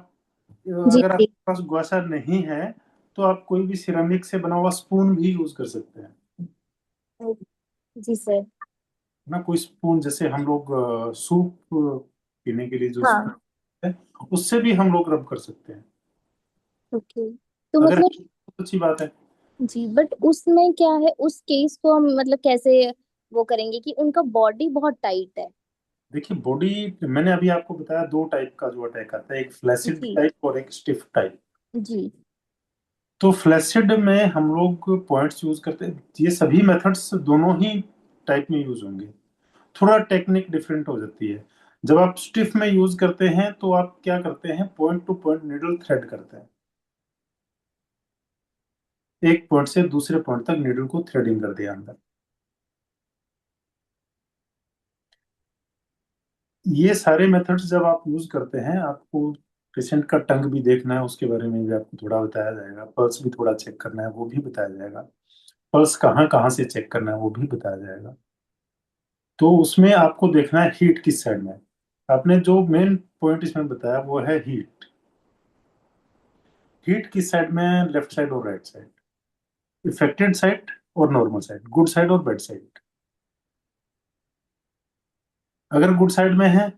जी अगर जी। आपके पास ग्वाशा नहीं है तो आप कोई भी सिरेमिक से बना हुआ स्पून भी यूज कर सकते हैं। जी सर। ना, कोई स्पून जैसे हम लोग सूप पीने के लिए जो स्पून हाँ। है, उससे भी हम लोग रब कर सकते हैं। ओके। तो अगर मतलब बहुत अच्छी बात है। जी, बट उसमें क्या है, उस केस को हम मतलब कैसे वो करेंगे कि उनका बॉडी बहुत टाइट है? देखिए, बॉडी मैंने अभी आपको बताया दो टाइप का जो अटैक आता है, एक फ्लैसिड जी। टाइप और एक स्टिफ टाइप। जी। तो फ्लैसिड में हम लोग पॉइंट्स यूज करते हैं। ये सभी मेथड्स दोनों ही टाइप में यूज होंगे, थोड़ा टेक्निक डिफरेंट हो जाती है। जब आप स्टिफ में यूज करते हैं तो आप क्या करते हैं, point two point needle thread करते हैं। एक पॉइंट से दूसरे पॉइंट तक नीडल को थ्रेडिंग कर दिया अंदर। ये सारे मेथड्स जब आप यूज करते हैं, आपको पेशेंट का टंग भी देखना है, उसके बारे में भी आपको थोड़ा बताया जाएगा। पल्स भी थोड़ा चेक करना है, वो भी बताया जाएगा। पल्स कहाँ कहाँ से चेक करना है वो भी बताया जाएगा। तो उसमें आपको देखना है हीट किस साइड में है। आपने जो मेन पॉइंट इसमें बताया वो है हीट। हीट किस साइड में है, लेफ्ट साइड और राइट साइड, इफेक्टेड साइड और नॉर्मल साइड, गुड साइड और बैड साइड। अगर गुड साइड में है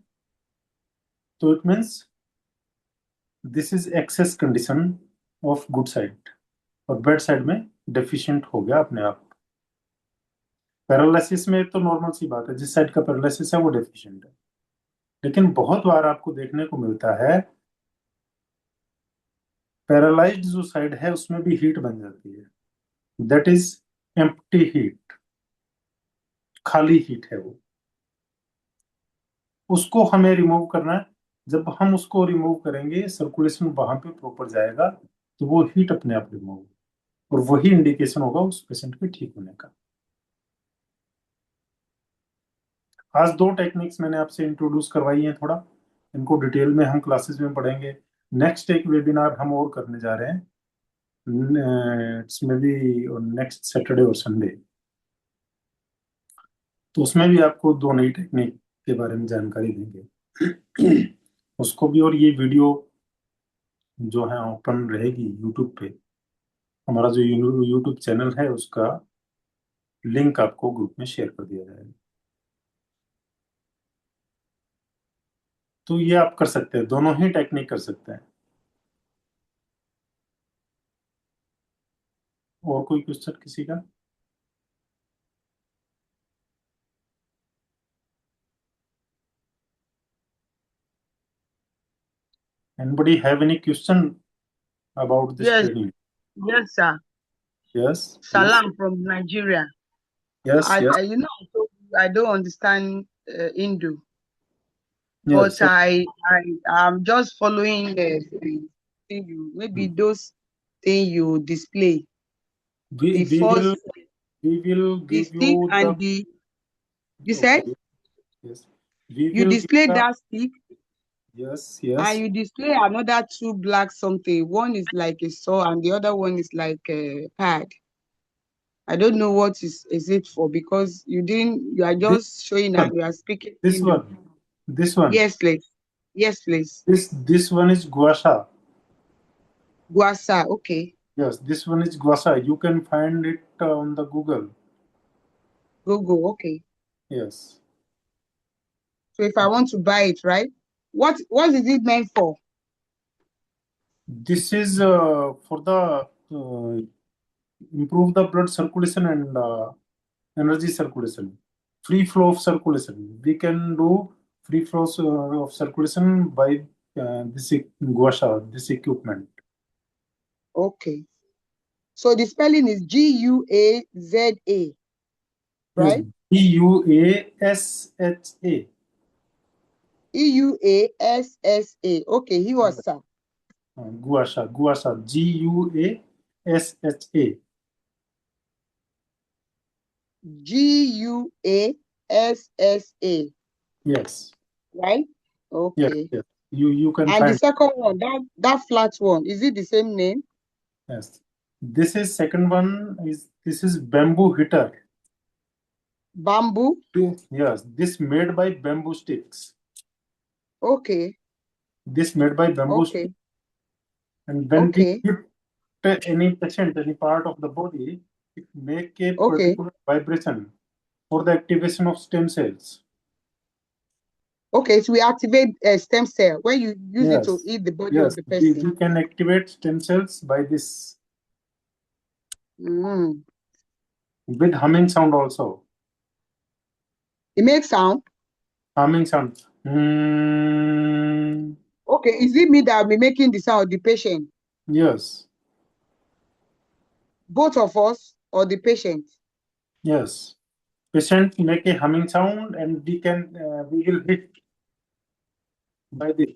तो it means this is excess condition of good side, और बैड साइड में डेफिशिएंट हो गया अपने आप। पैरालिसिस में तो नॉर्मल सी बात है, जिस साइड का पैरालिसिस है वो डेफिशिएंट है। लेकिन बहुत बार आपको देखने को मिलता है पैरालाइज्ड जो साइड है उसमें भी हीट बन जाती है। दैट इज एम्प्टी हीट, खाली हीट है वो। उसको हमें रिमूव करना है। जब हम उसको रिमूव करेंगे, सर्कुलेशन वहां पे प्रॉपर जाएगा, तो वो हीट अपने आप रिमूव, और वही इंडिकेशन होगा उस पेशेंट के ठीक होने का। आज दो टेक्निक्स मैंने आपसे इंट्रोड्यूस करवाई हैं थोड़ा, इनको डिटेल में हम क्लासेस में पढ़ेंगे। नेक्स्ट एक वेबिनार हम और करने जा रहे हैं, it's may be next Saturday और संडे। तो उसमें भी आपको दो नई टेक्निक के बारे में जानकारी देंगे। उसको भी, और ये वीडियो जो है ओपन रहेगी यूट्यूब पे। हमारा जो यूट्यूब चैनल है उसका लिंक आपको ग्रुप में शेयर कर दिया जाएगा। तो ये आप कर सकते हैं, दोनों ही टेक्निक कर सकते हैं। और कोई क्वेश्चन किसी का? Anybody have any question about this Yes, training? yes, sir. Yes, please. Salam from Nigeria. Yes, yes, You know, so I don't understand Hindu, yes. but I'm just following the thing you, maybe those thing you display. We The we will first, we will the give stick you the and the, you said okay. Yes, we you will give display the that stick yes, and yes. you display another two black something. One is like a saw and the other one is like a pad. I don't know what is it for because you are This just showing one, and you are speaking this Hindu. one, this one. Yes, please. Yes, please. This one is guasha. Guasa, okay. Yes, this one is guasha. You can find it on the Google. Go, okay. Yes. So if I want to buy it, right? What is it meant for? This is for the improve the blood circulation and energy circulation, free flow of circulation. We can do free flows of circulation by this guasha, this equipment. Okay. So the spelling is Guaza, Yes, right? Guasha. Euassa. Okay, he was sir. Guasha, guasha, Guassa. Guassa, Yes, right? yes, Okay. yes. You can And the find. second one, that flat one, is it the same name? Yes, this is second one. This is bamboo heater. Bamboo? Yes, this made by bamboo sticks. Okay. This made by bamboo sticks. Okay. And when we Okay. hit any patient, any part of the body, it make a Okay. particular vibration for the activation of stem cells. Okay, so we activate a stem cell when you use it to Yes, eat the body of yes. the person. We can activate stem cells by this Mm. with humming sound also. It makes sound. Humming sound. Mm, Okay, is it me that will be making the sound, the patient? yes, Both of us or the patient? yes. Patient make a humming sound, and we will hit by this.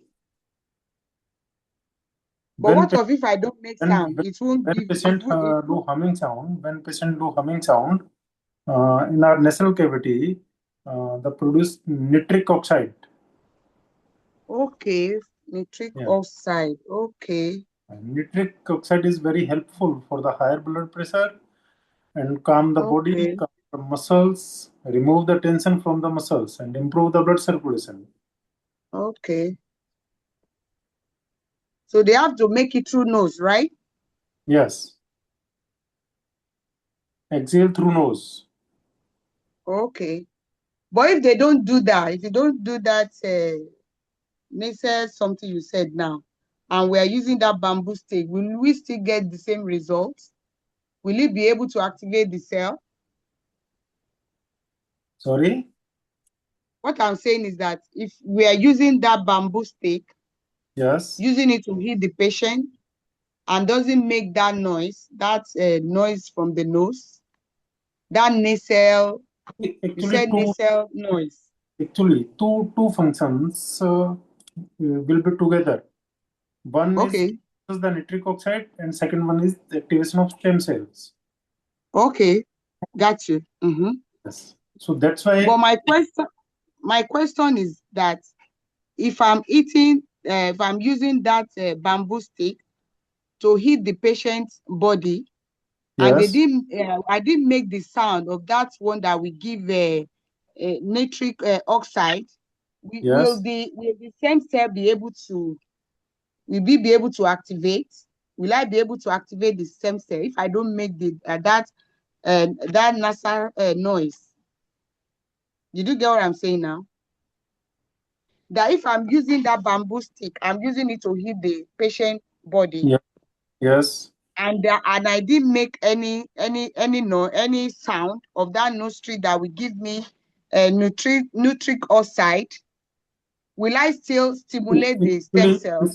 But what of if I don't make sound? When It won't when give patient do humming sound, in our nasal cavity, the produce nitric oxide. Okay, nitric Yeah. oxide. Okay. Nitric oxide is very helpful for the higher blood pressure and calm the body, Okay. calm the muscles, remove the tension from the muscles, and improve the blood circulation. Okay. So they have to make it through nose, right? Yes. Exhale through nose. Okay. But if they don't do that, if you don't do that, nasal something you said now, and we are using that bamboo stick, will we still get the same results? Will it be able to activate the cell? Sorry? What I'm saying is that if we are using that bamboo stick, Yes. using it to hit the patient, and doesn't make that noise from the nose, that nasal, you said nasal noise. Actually, two functions will be together. One Okay. is the nitric oxide, and second one is the activation of stem cells. Okay, got you. Mm-hmm. Yes. So that's why. But my question is that if I'm using that bamboo stick to hit the patient's body, and Yes. I didn't make the sound of that one that we give nitric oxide. Yes. Will the stem cell be able to? Will we be able to activate? Will I be able to activate the stem cell if I don't make that nasal noise? Did you get what I'm saying now? That if I'm using that bamboo stick, I'm using it to hit the patient body. Yeah. Yes. And I didn't make any sound of that nostril that will give me nitric oxide. Will I still stimulate the stem cell?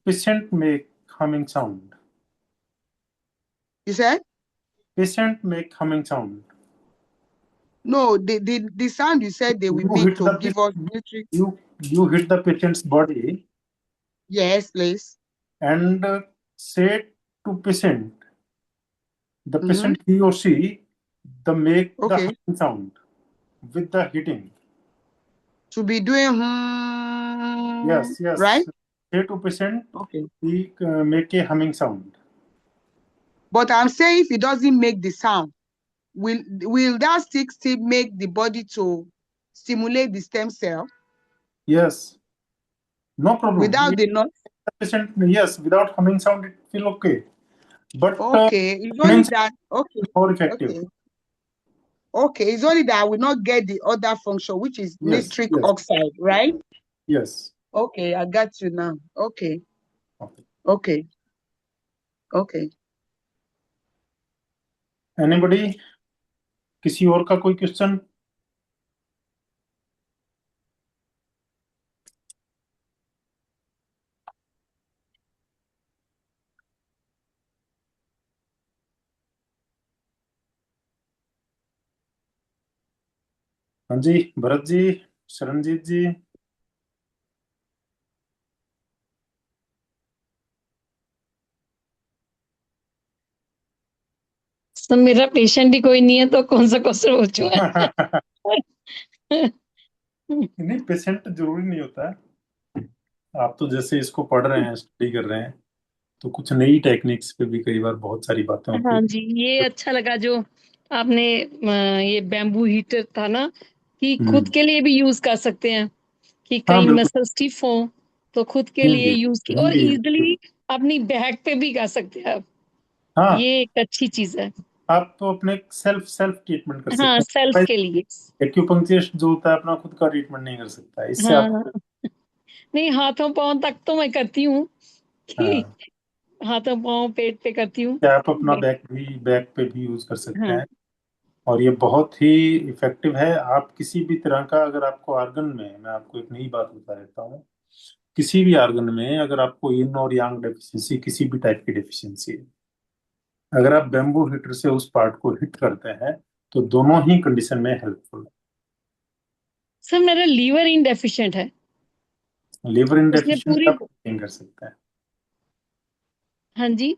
Patient make humming sound. You said? patient make humming sound. No, the sound you said they will You make hit to the give us military. you hit the patient's body Yes, please. and say to patient, the Mm-hmm. patient he or she, the make the Okay. humming sound with the hitting. To be doing Yes, yes. right? Say to patient, Okay. he make a humming sound. But I'm saying if it doesn't make the sound, will that stick still make the body to stimulate the stem cell Yes, no problem. without If the not? the patient, yes, without humming sound, it feel okay. But Okay, it's only humming sound that. Okay, is more effective. okay, okay. It's only that I will not get the other function, which is Yes, nitric yes, oxide, right? yes. Okay, I got you now. Okay, Okay. okay, okay. Anybody? किसी और का कोई question? हाँ जी, भरत जी, शरणजीत जी। तो मेरा patient ही कोई नहीं है तो कौन सा क्वेश्चन पूछूं नहीं, पेशेंट जरूरी नहीं होता है। आप तो जैसे इसको पढ़ रहे हैं, स्टडी कर रहे हैं, तो कुछ नई टेक्निक्स पे भी कई बार बहुत सारी बातें होती हाँ है। जी, ये अच्छा लगा जो आपने ये बैम्बू हीटर था ना, कि खुद के लिए भी यूज कर सकते हैं, कि हाँ कहीं बिल्कुल, मसल स्टिफ हो तो खुद के लिए इमीडिएट यूज की, और इमीडिएट। इजीली अपनी बैक पे भी कर सकते हैं आप। हाँ, ये एक अच्छी चीज है। आप तो अपने सेल्फ ट्रीटमेंट कर हाँ, सकते सेल्फ हैं। के लिए। एक्यूपंक्चर जो होता है अपना खुद का ट्रीटमेंट नहीं कर सकता है, इससे आप। हाँ, नहीं हाथों पाँव तक तो मैं करती हूँ, कि हाँ, हाथों पाँव पेट पे करती हूँ। क्या आप अपना बट बैक पे भी यूज कर सकते हाँ हैं, और ये बहुत ही इफेक्टिव है। आप किसी भी तरह का, अगर आपको आर्गन में, मैं आपको एक नई बात बता देता हूँ, किसी भी आर्गन में अगर आपको इन और यांग डेफिशिएंसी, किसी भी टाइप की डेफिशिएंसी है, अगर आप बैम्बू हीटर से उस पार्ट को हिट करते हैं, तो दोनों ही कंडीशन में हेल्पफुल सर, मेरा लीवर इनडेफिशिएंट है, है। लिवर इन उसने डेफिशिएंसी पूरी। आप नहीं कर सकते हैं। हाँ जी।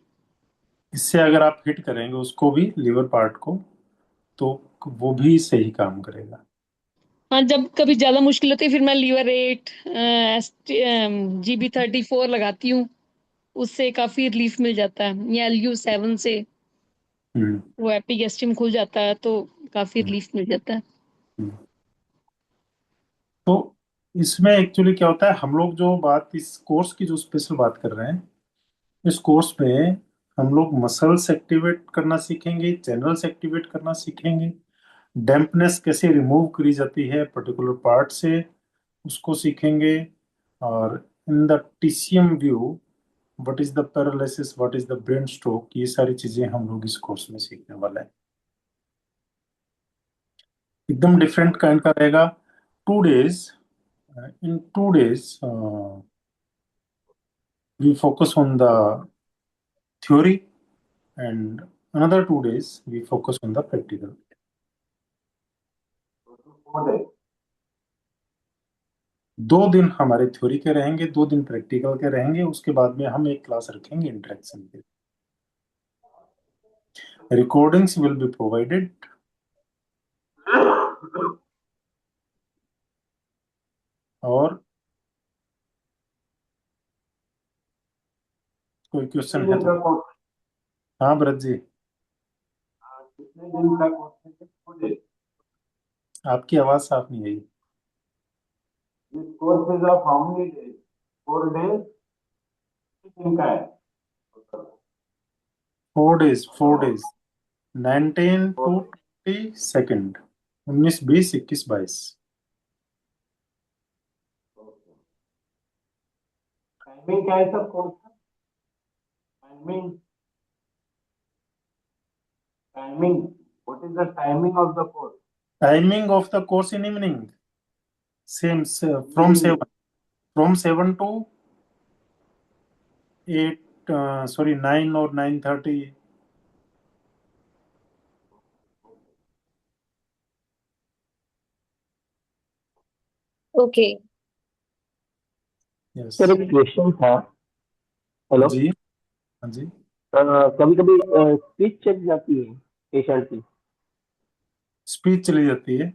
इससे अगर आप हिट करेंगे उसको भी, लिवर पार्ट को, तो वो भी सही काम करेगा। हाँ, जब कभी ज्यादा मुश्किल होती है फिर मैं लीवर 8 GB34 लगाती हूँ, उससे काफी रिलीफ मिल जाता है, या LU7 से हम्म वो एपिगेस्ट्रियम खुल जाता है तो काफी हम्म, रिलीफ मिल जाता है। हम्म। तो इसमें एक्चुअली क्या होता है, हम लोग जो बात इस कोर्स की जो स्पेशल बात कर रहे हैं, इस कोर्स में हम लोग मसल्स एक्टिवेट करना सीखेंगे, चैनल्स एक्टिवेट करना सीखेंगे, डैम्पनेस कैसे रिमूव करी जाती है पर्टिकुलर पार्ट से, उसको सीखेंगे। और in the TCM view, what is the paralysis, what is the brain stroke, ये सारी चीजें हम लोग इस कोर्स में सीखने वाले हैं। एकदम डिफरेंट काइंड का रहेगा। 2 days, in 2 days we focus on the theory, and another 2 days we focus on the practical. 2 दिन हमारे थ्योरी के रहेंगे, 2 दिन प्रैक्टिकल के रहेंगे, उसके बाद में हम एक क्लास रखेंगे इंटरेक्शन के। Recordings will be provided. और कोई क्वेश्चन है तो? हाँ भरत जी, कितने दिन का कोर्स है? आपकी आवाज साफ नहीं आई। This course is of how many days? 4 days? कितने दिन का है? 4 days, 4 days, 19 to 22, 19, 20, 21, 22। टाइमिंग क्या है सर कोर्स का? Timing timing what is the timing of the course? Timing of the course in evening, same from 7 to 8, sorry, 9 or 9:30। Okay. Yes. Sir एक question था। Hello. जी। हाँ जी। कभी कभी speech चल जाती है पेशेंट की। स्पीच चली जाती है।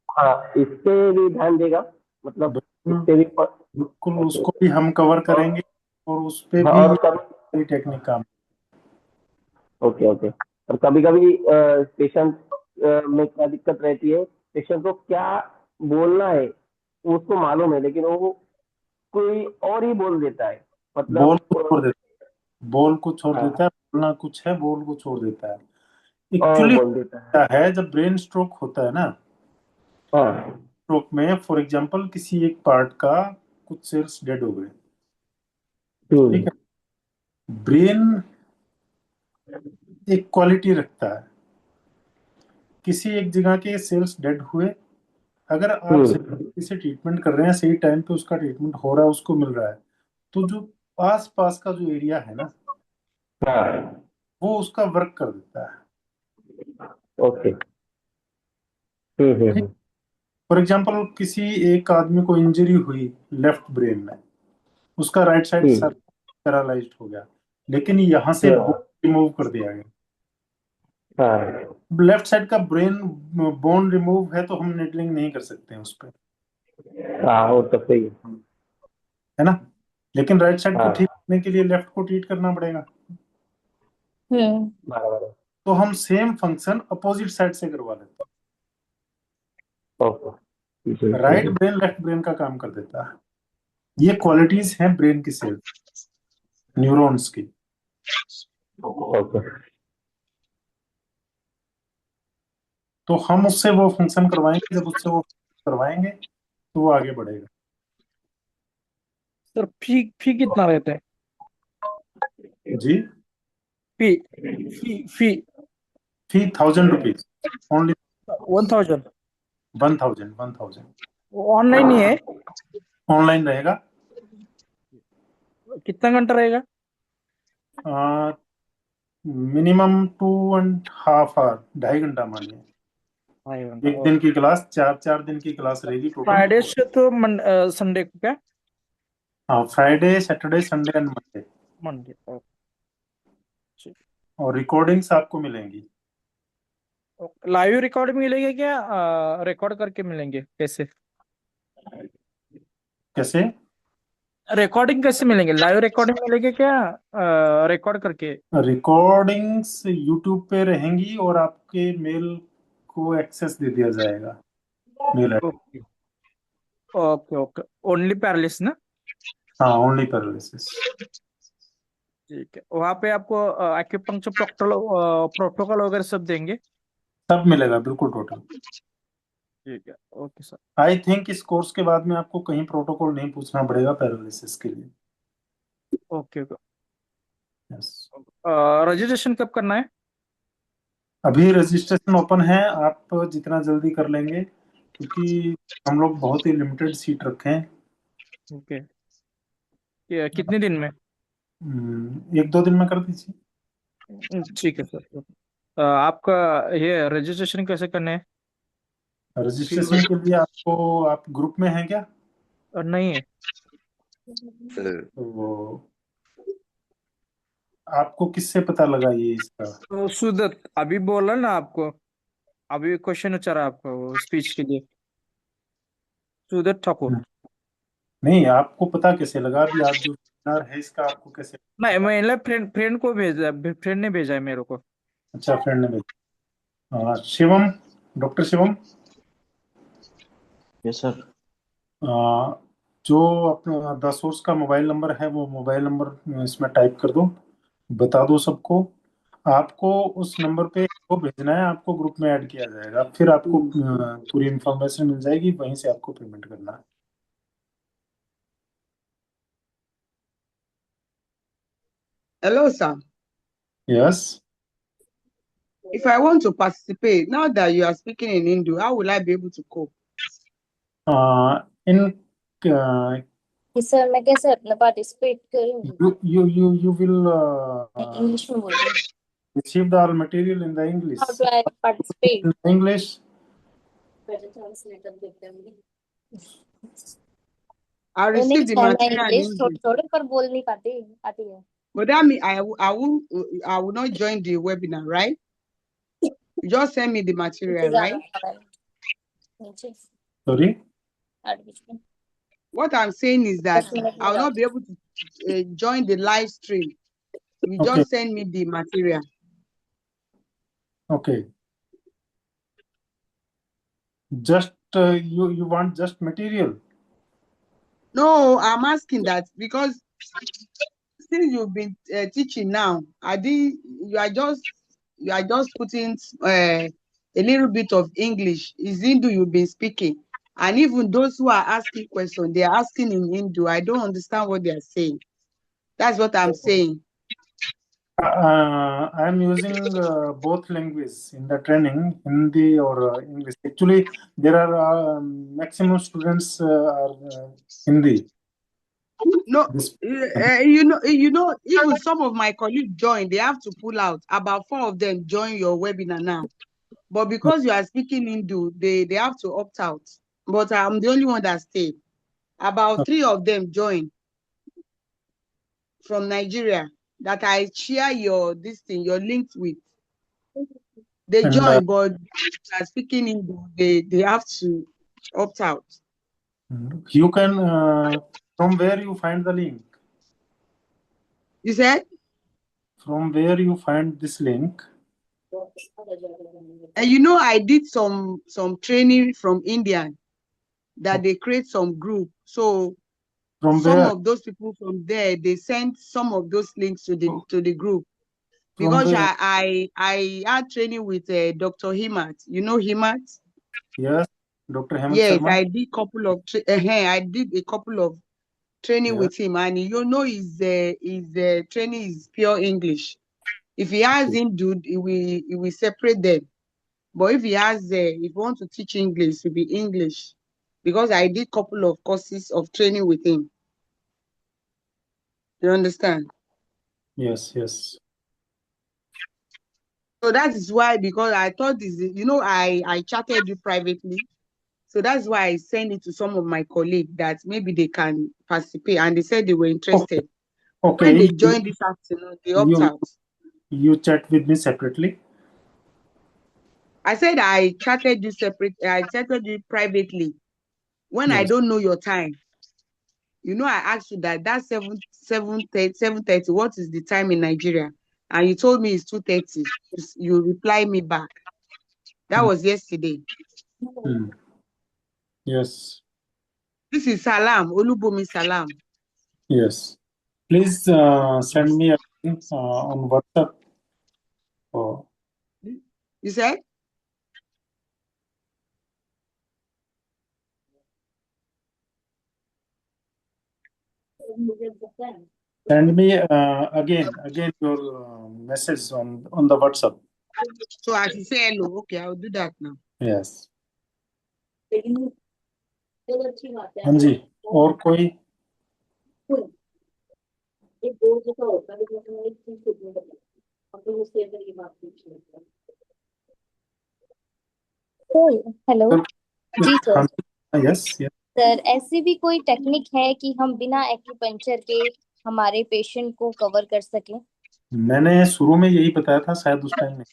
हाँ, इस पे भी ध्यान देगा, मतलब इस बिल्कुल। पे भी बिल्कुल ओके। उसको भी हम कवर करेंगे और उस पे हाँ, भी और ये टेक्निक काम। Okay okay. और कभी कभी पेशेंट में क्या दिक्कत रहती है, पेशेंट को क्या बोलना है वो उसको मालूम है, लेकिन वो कोई और ही बोल देता है, बोल मतलब को छोड़ देता है, बोल को छोड़ हाँ, देता है, बोलना कुछ है, बोल को छोड़ देता है। और एक्चुअली बोल देता है। क्या है, जब ब्रेन स्ट्रोक होता है ना, हाँ। स्ट्रोक में फॉर एग्जांपल किसी एक पार्ट का कुछ सेल्स डेड हो गए। ठीक हम्म है। ब्रेन एक क्वालिटी रखता है, किसी एक जगह के सेल्स डेड हुए, अगर आप हम्म सही से ट्रीटमेंट कर रहे हैं, सही टाइम पे उसका ट्रीटमेंट हो रहा है, उसको मिल रहा है, तो जो आस पास का जो एरिया है ना, हाँ। वो उसका वर्क कर देता है। ओके। ठीक। फॉर एग्जांपल किसी एक आदमी को इंजरी हुई लेफ्ट ब्रेन में, उसका राइट साइड सर हम्म पैरालाइज्ड हो गया, लेकिन यहाँ से बोन हाँ रिमूव कर दिया गया। हाँ लेफ्ट साइड का ब्रेन बोन रिमूव है, तो हम नेडलिंग नहीं कर सकते हैं उस पर, हाँ, वो तो सही है। है ना। लेकिन राइट साइड को ठीक हाँ, करने के लिए लेफ्ट को ट्रीट करना पड़ेगा। हम्म। बराबर है। तो हम सेम फंक्शन अपोजिट साइड से करवा लेते ओके। हैं। राइट ब्रेन लेफ्ट ब्रेन का काम कर देता है। ये क्वालिटीज हैं ब्रेन की सेल, न्यूरॉन्स की। ओके। तो हम उससे वो फंक्शन करवाएंगे, जब उससे वो करवाएंगे तो वो आगे बढ़ेगा। सर फी फी कितना रहता है? जी। फी फी फी फी ₹1000 ओनली। 1000? 1000। वो ऑनलाइन ही है? ऑनलाइन रहेगा। कितना घंटा रहेगा? मिनिमम 2.5 आवर, 2.5 घंटा मानिए। 2.5 घंटा, एक दिन की क्लास, 4 4 दिन की क्लास रहेगी टोटल। फ्राइडे से तो संडे को क्या? हाँ, Friday Saturday Sunday and Monday. Monday. और रिकॉर्डिंग्स आपको मिलेंगी। लाइव रिकॉर्ड मिलेगा क्या? रिकॉर्ड करके मिलेंगे कैसे? कैसे? रिकॉर्डिंग कैसे मिलेंगे? लाइव रिकॉर्डिंग मिलेगी क्या रिकॉर्ड करके? रिकॉर्डिंग्स यूट्यूब पे रहेंगी और आपके मेल को एक्सेस दे दिया जाएगा, mail ID. Okay okay okay. Only paralysis ना? हाँ, ओनली पैरालिसिस। ठीक है, वहाँ पे आपको एक्यूपंक्चर प्रोटोकॉल वगैरह सब देंगे? सब मिलेगा बिल्कुल टोटल। ठीक है, ओके सर। आई थिंक इस कोर्स के बाद में आपको कहीं प्रोटोकॉल नहीं पूछना पड़ेगा पैरालिसिस के लिए। Okay okay. यस। रजिस्ट्रेशन कब करना है? अभी रजिस्ट्रेशन ओपन है, आप जितना जल्दी कर लेंगे, क्योंकि हम लोग बहुत ही लिमिटेड सीट रखे हैं। ओके। कितने दिन में? 1 2 दिन में कर दीजिए। ठीक है सर। आपका ये रजिस्ट्रेशन कैसे करना है? फी रजिस्ट्रेशन के लिए आपको, आप ग्रुप में हैं क्या? नहीं है। तो आपको किससे पता लगा ये इसका? तो सुदत अभी बोला ना आपको, अभी क्वेश्चन पूछा रहा आपको स्पीच के लिए, सुदत ठाकुर। नहीं, आपको पता कैसे लगा? अभी आज जो सेमिनार है इसका आपको कैसे? नहीं, मैंने फ्रेंड फ्रेंड को भेजा, फ्रेंड ने भेजा है मेरे को। अच्छा, फ्रेंड ने भेजा। Shivam, doctor Shivam. Yes sir. जो अपना 10 सोर्स का मोबाइल नंबर है, वो मोबाइल नंबर इसमें टाइप कर दो, बता दो सबको। आपको उस नंबर पे वो भेजना है, आपको ग्रुप में ऐड किया जाएगा, फिर आपको पूरी इंफॉर्मेशन मिल जाएगी, वहीं से आपको पेमेंट करना है। Hello, sir. Yes. If I want to participate, now that you are speaking in Hindu, how will I be able to cope? इन कि सर मैं कैसे अपना पार्टिसिपेट करूंगी? you will इंग्लिश में बोल रही हूँ। receive the all material in the English. How do I participate? In English, translator देते हैं। I उन्हें received the कहना material in इंग्लिश थोड़ी English. थोड़ी पर बोल नहीं पाती आती है. But that means I will not join the webinar, right? You just send me the material, नीचे right? जाना है. नीचे Sorry? बीच में What I'm saying is that 10 minute I में will not जाओ. be able to join the live stream. You Okay, just send me the material. okay. Just you want just material. No, I'm asking that because since you've been teaching now, you are just putting a little bit of English. Is Hindu you've been speaking? And even those who are asking questions, they are asking in Hindu. I don't understand what they are saying. That's what I'm saying. I'm using both languages in the training, Hindi or English. Actually, there are maximum students are Hindi. No, This you know, even some of my colleagues join, they have to pull out. About 4 of them join your webinar now. But because you are speaking Hindu, they have to opt out. But I'm the only one that stayed. About 3 of them join from Nigeria that I share your links with. They and join, but they are speaking Hindu, they have to opt out. you can from where you find the link? You said? From where you find this link? And you know, I did some training from India that they create some group. So From some where? of those people from there, they sent some of those links to the group. From Because where? I had training with Dr. Himat. You know Himat? Yes, Dr. Hemant Yes, Sharma. I did I did a couple of training Yeah. with him, and you know his training is pure English. If he has Hindu, he will separate them. But if he has if you want to teach English, it will be English. Because I did couple of courses of training with him. You understand? Yes, yes. So that is why, because I thought this, you know, I chatted you privately. So that's why I sent it to some of my colleagues that maybe they can participate, and they said they were interested. Okay. When they joined this afternoon, they opt out. You chat with me separately. I said I chatted you privately. When I Yes. don't know your time, you know, I asked you that 7:30, what is the time in Nigeria? And you told me it's 2:30. You reply me back. That was yesterday. Hmm. Yes. This is Salam, Olubumi Salam. Yes. Please send me a link on WhatsApp. Oh. You said? Send me again your message on the WhatsApp. So I should say hello. Okay, I'll do that now. Yes. हाँ जी, और कोई? Hello जी sir. Yes yes. Sir ऐसी भी कोई technique है कि हम बिना एक्यूपंक्चर के हमारे पेशेंट को कवर कर सकें? मैंने शुरू में यही बताया था, शायद उस टाइम में.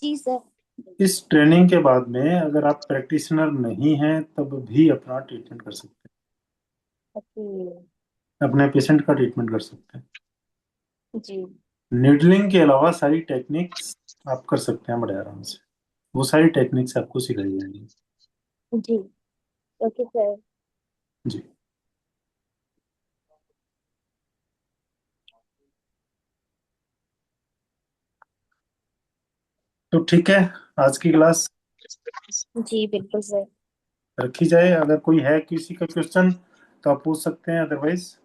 जी सर. इस ट्रेनिंग के बाद में अगर आप प्रैक्टिशनर नहीं हैं तब भी अपना ट्रीटमेंट कर सकते ओके. हैं, अपने पेशेंट का ट्रीटमेंट कर सकते हैं. जी. नीडलिंग के अलावा सारी टेक्निक्स आप कर सकते हैं बड़े आराम से. वो सारी टेक्निक्स आपको सिखाई जाएंगी. जी. Okay sir. जी. तो ठीक है, आज की क्लास जी बिल्कुल सर. रखी जाए. अगर कोई है किसी का क्वेश्चन तो आप पूछ सकते हैं, otherwise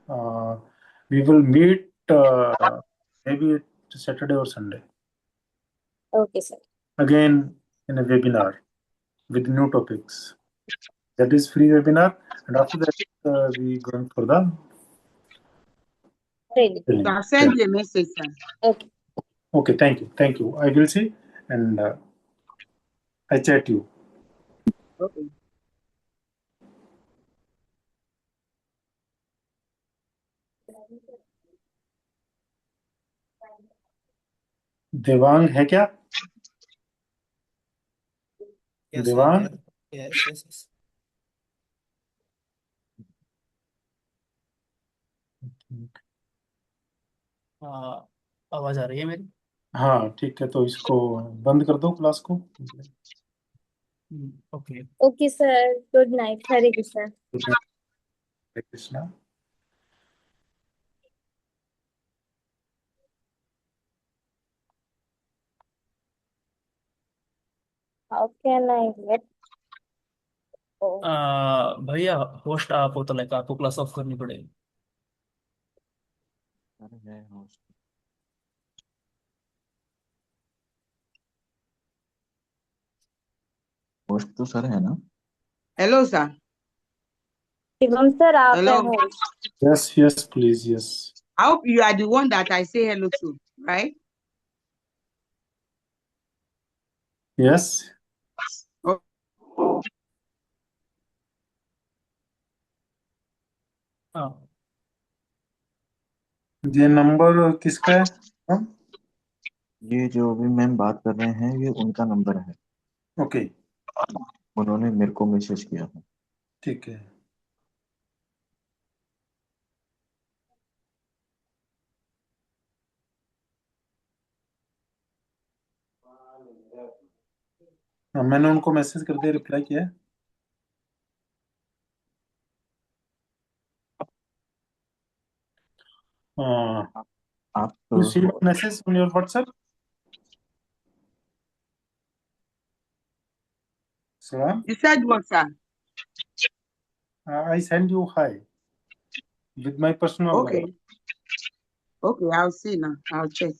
we will meet maybe Saturday और Sunday okay sir. again in a webinar with new topics. That is free webinar, and after that we going for the Really? training. So I'll send you a message, sir. Okay. Okay, thank you. I will see, and I chat you. Okay. Devang है क्या? Yes, Devang? yes. आवाज आ रही है मेरी? हाँ ठीक है, तो इसको बंद कर दो क्लास को। Okay. Okay sir, good night, Hare Krishna. Hare Krishna. How can I get? भैया होस्ट आप हो तो लाइक आपको क्लास ऑफ करनी पड़ेगी। होस्ट तो सर है ना? Hello, sir. शिवम सर, आप Hello. हैं host? Yes yes please, yes. I hope you are the one that I say hello to, right? Yes. Oh, हाँ ये नंबर किसका है? हाँ? ये जो अभी मैम बात कर रहे हैं ये उनका नंबर है। ओके उन्होंने मेरे को मैसेज किया था। ठीक है। हाँ, मैंने उनको मैसेज कर दिया, रिप्लाई किया है। हाँ, आप you see the message on your WhatsApp? Salam, you said what, sir? I send you hi with my personal Okay. number. Okay, I'll see now. I'll check.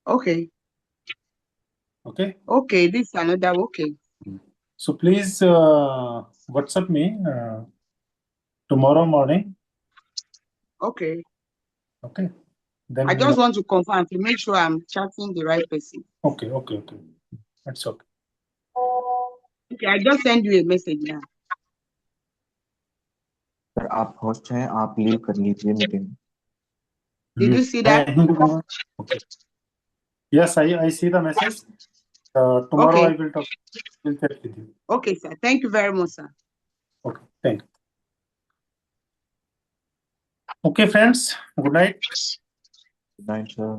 Okay. Okay, Okay, this is another. Okay. so please WhatsApp me tomorrow morning. Okay. Okay, then I just want to confirm to make sure I'm chatting the right person. okay, that's okay. Okay, I just send you a message now. Sir आप host हैं, आप leave कर लीजिए meeting. Did you see that? Okay. Yes, I see the message. Tomorrow Okay. I will talk. Will chat with you. Okay, sir. Thank you very much, sir. Okay, thank you. Okay, friends. Good night. Night sir.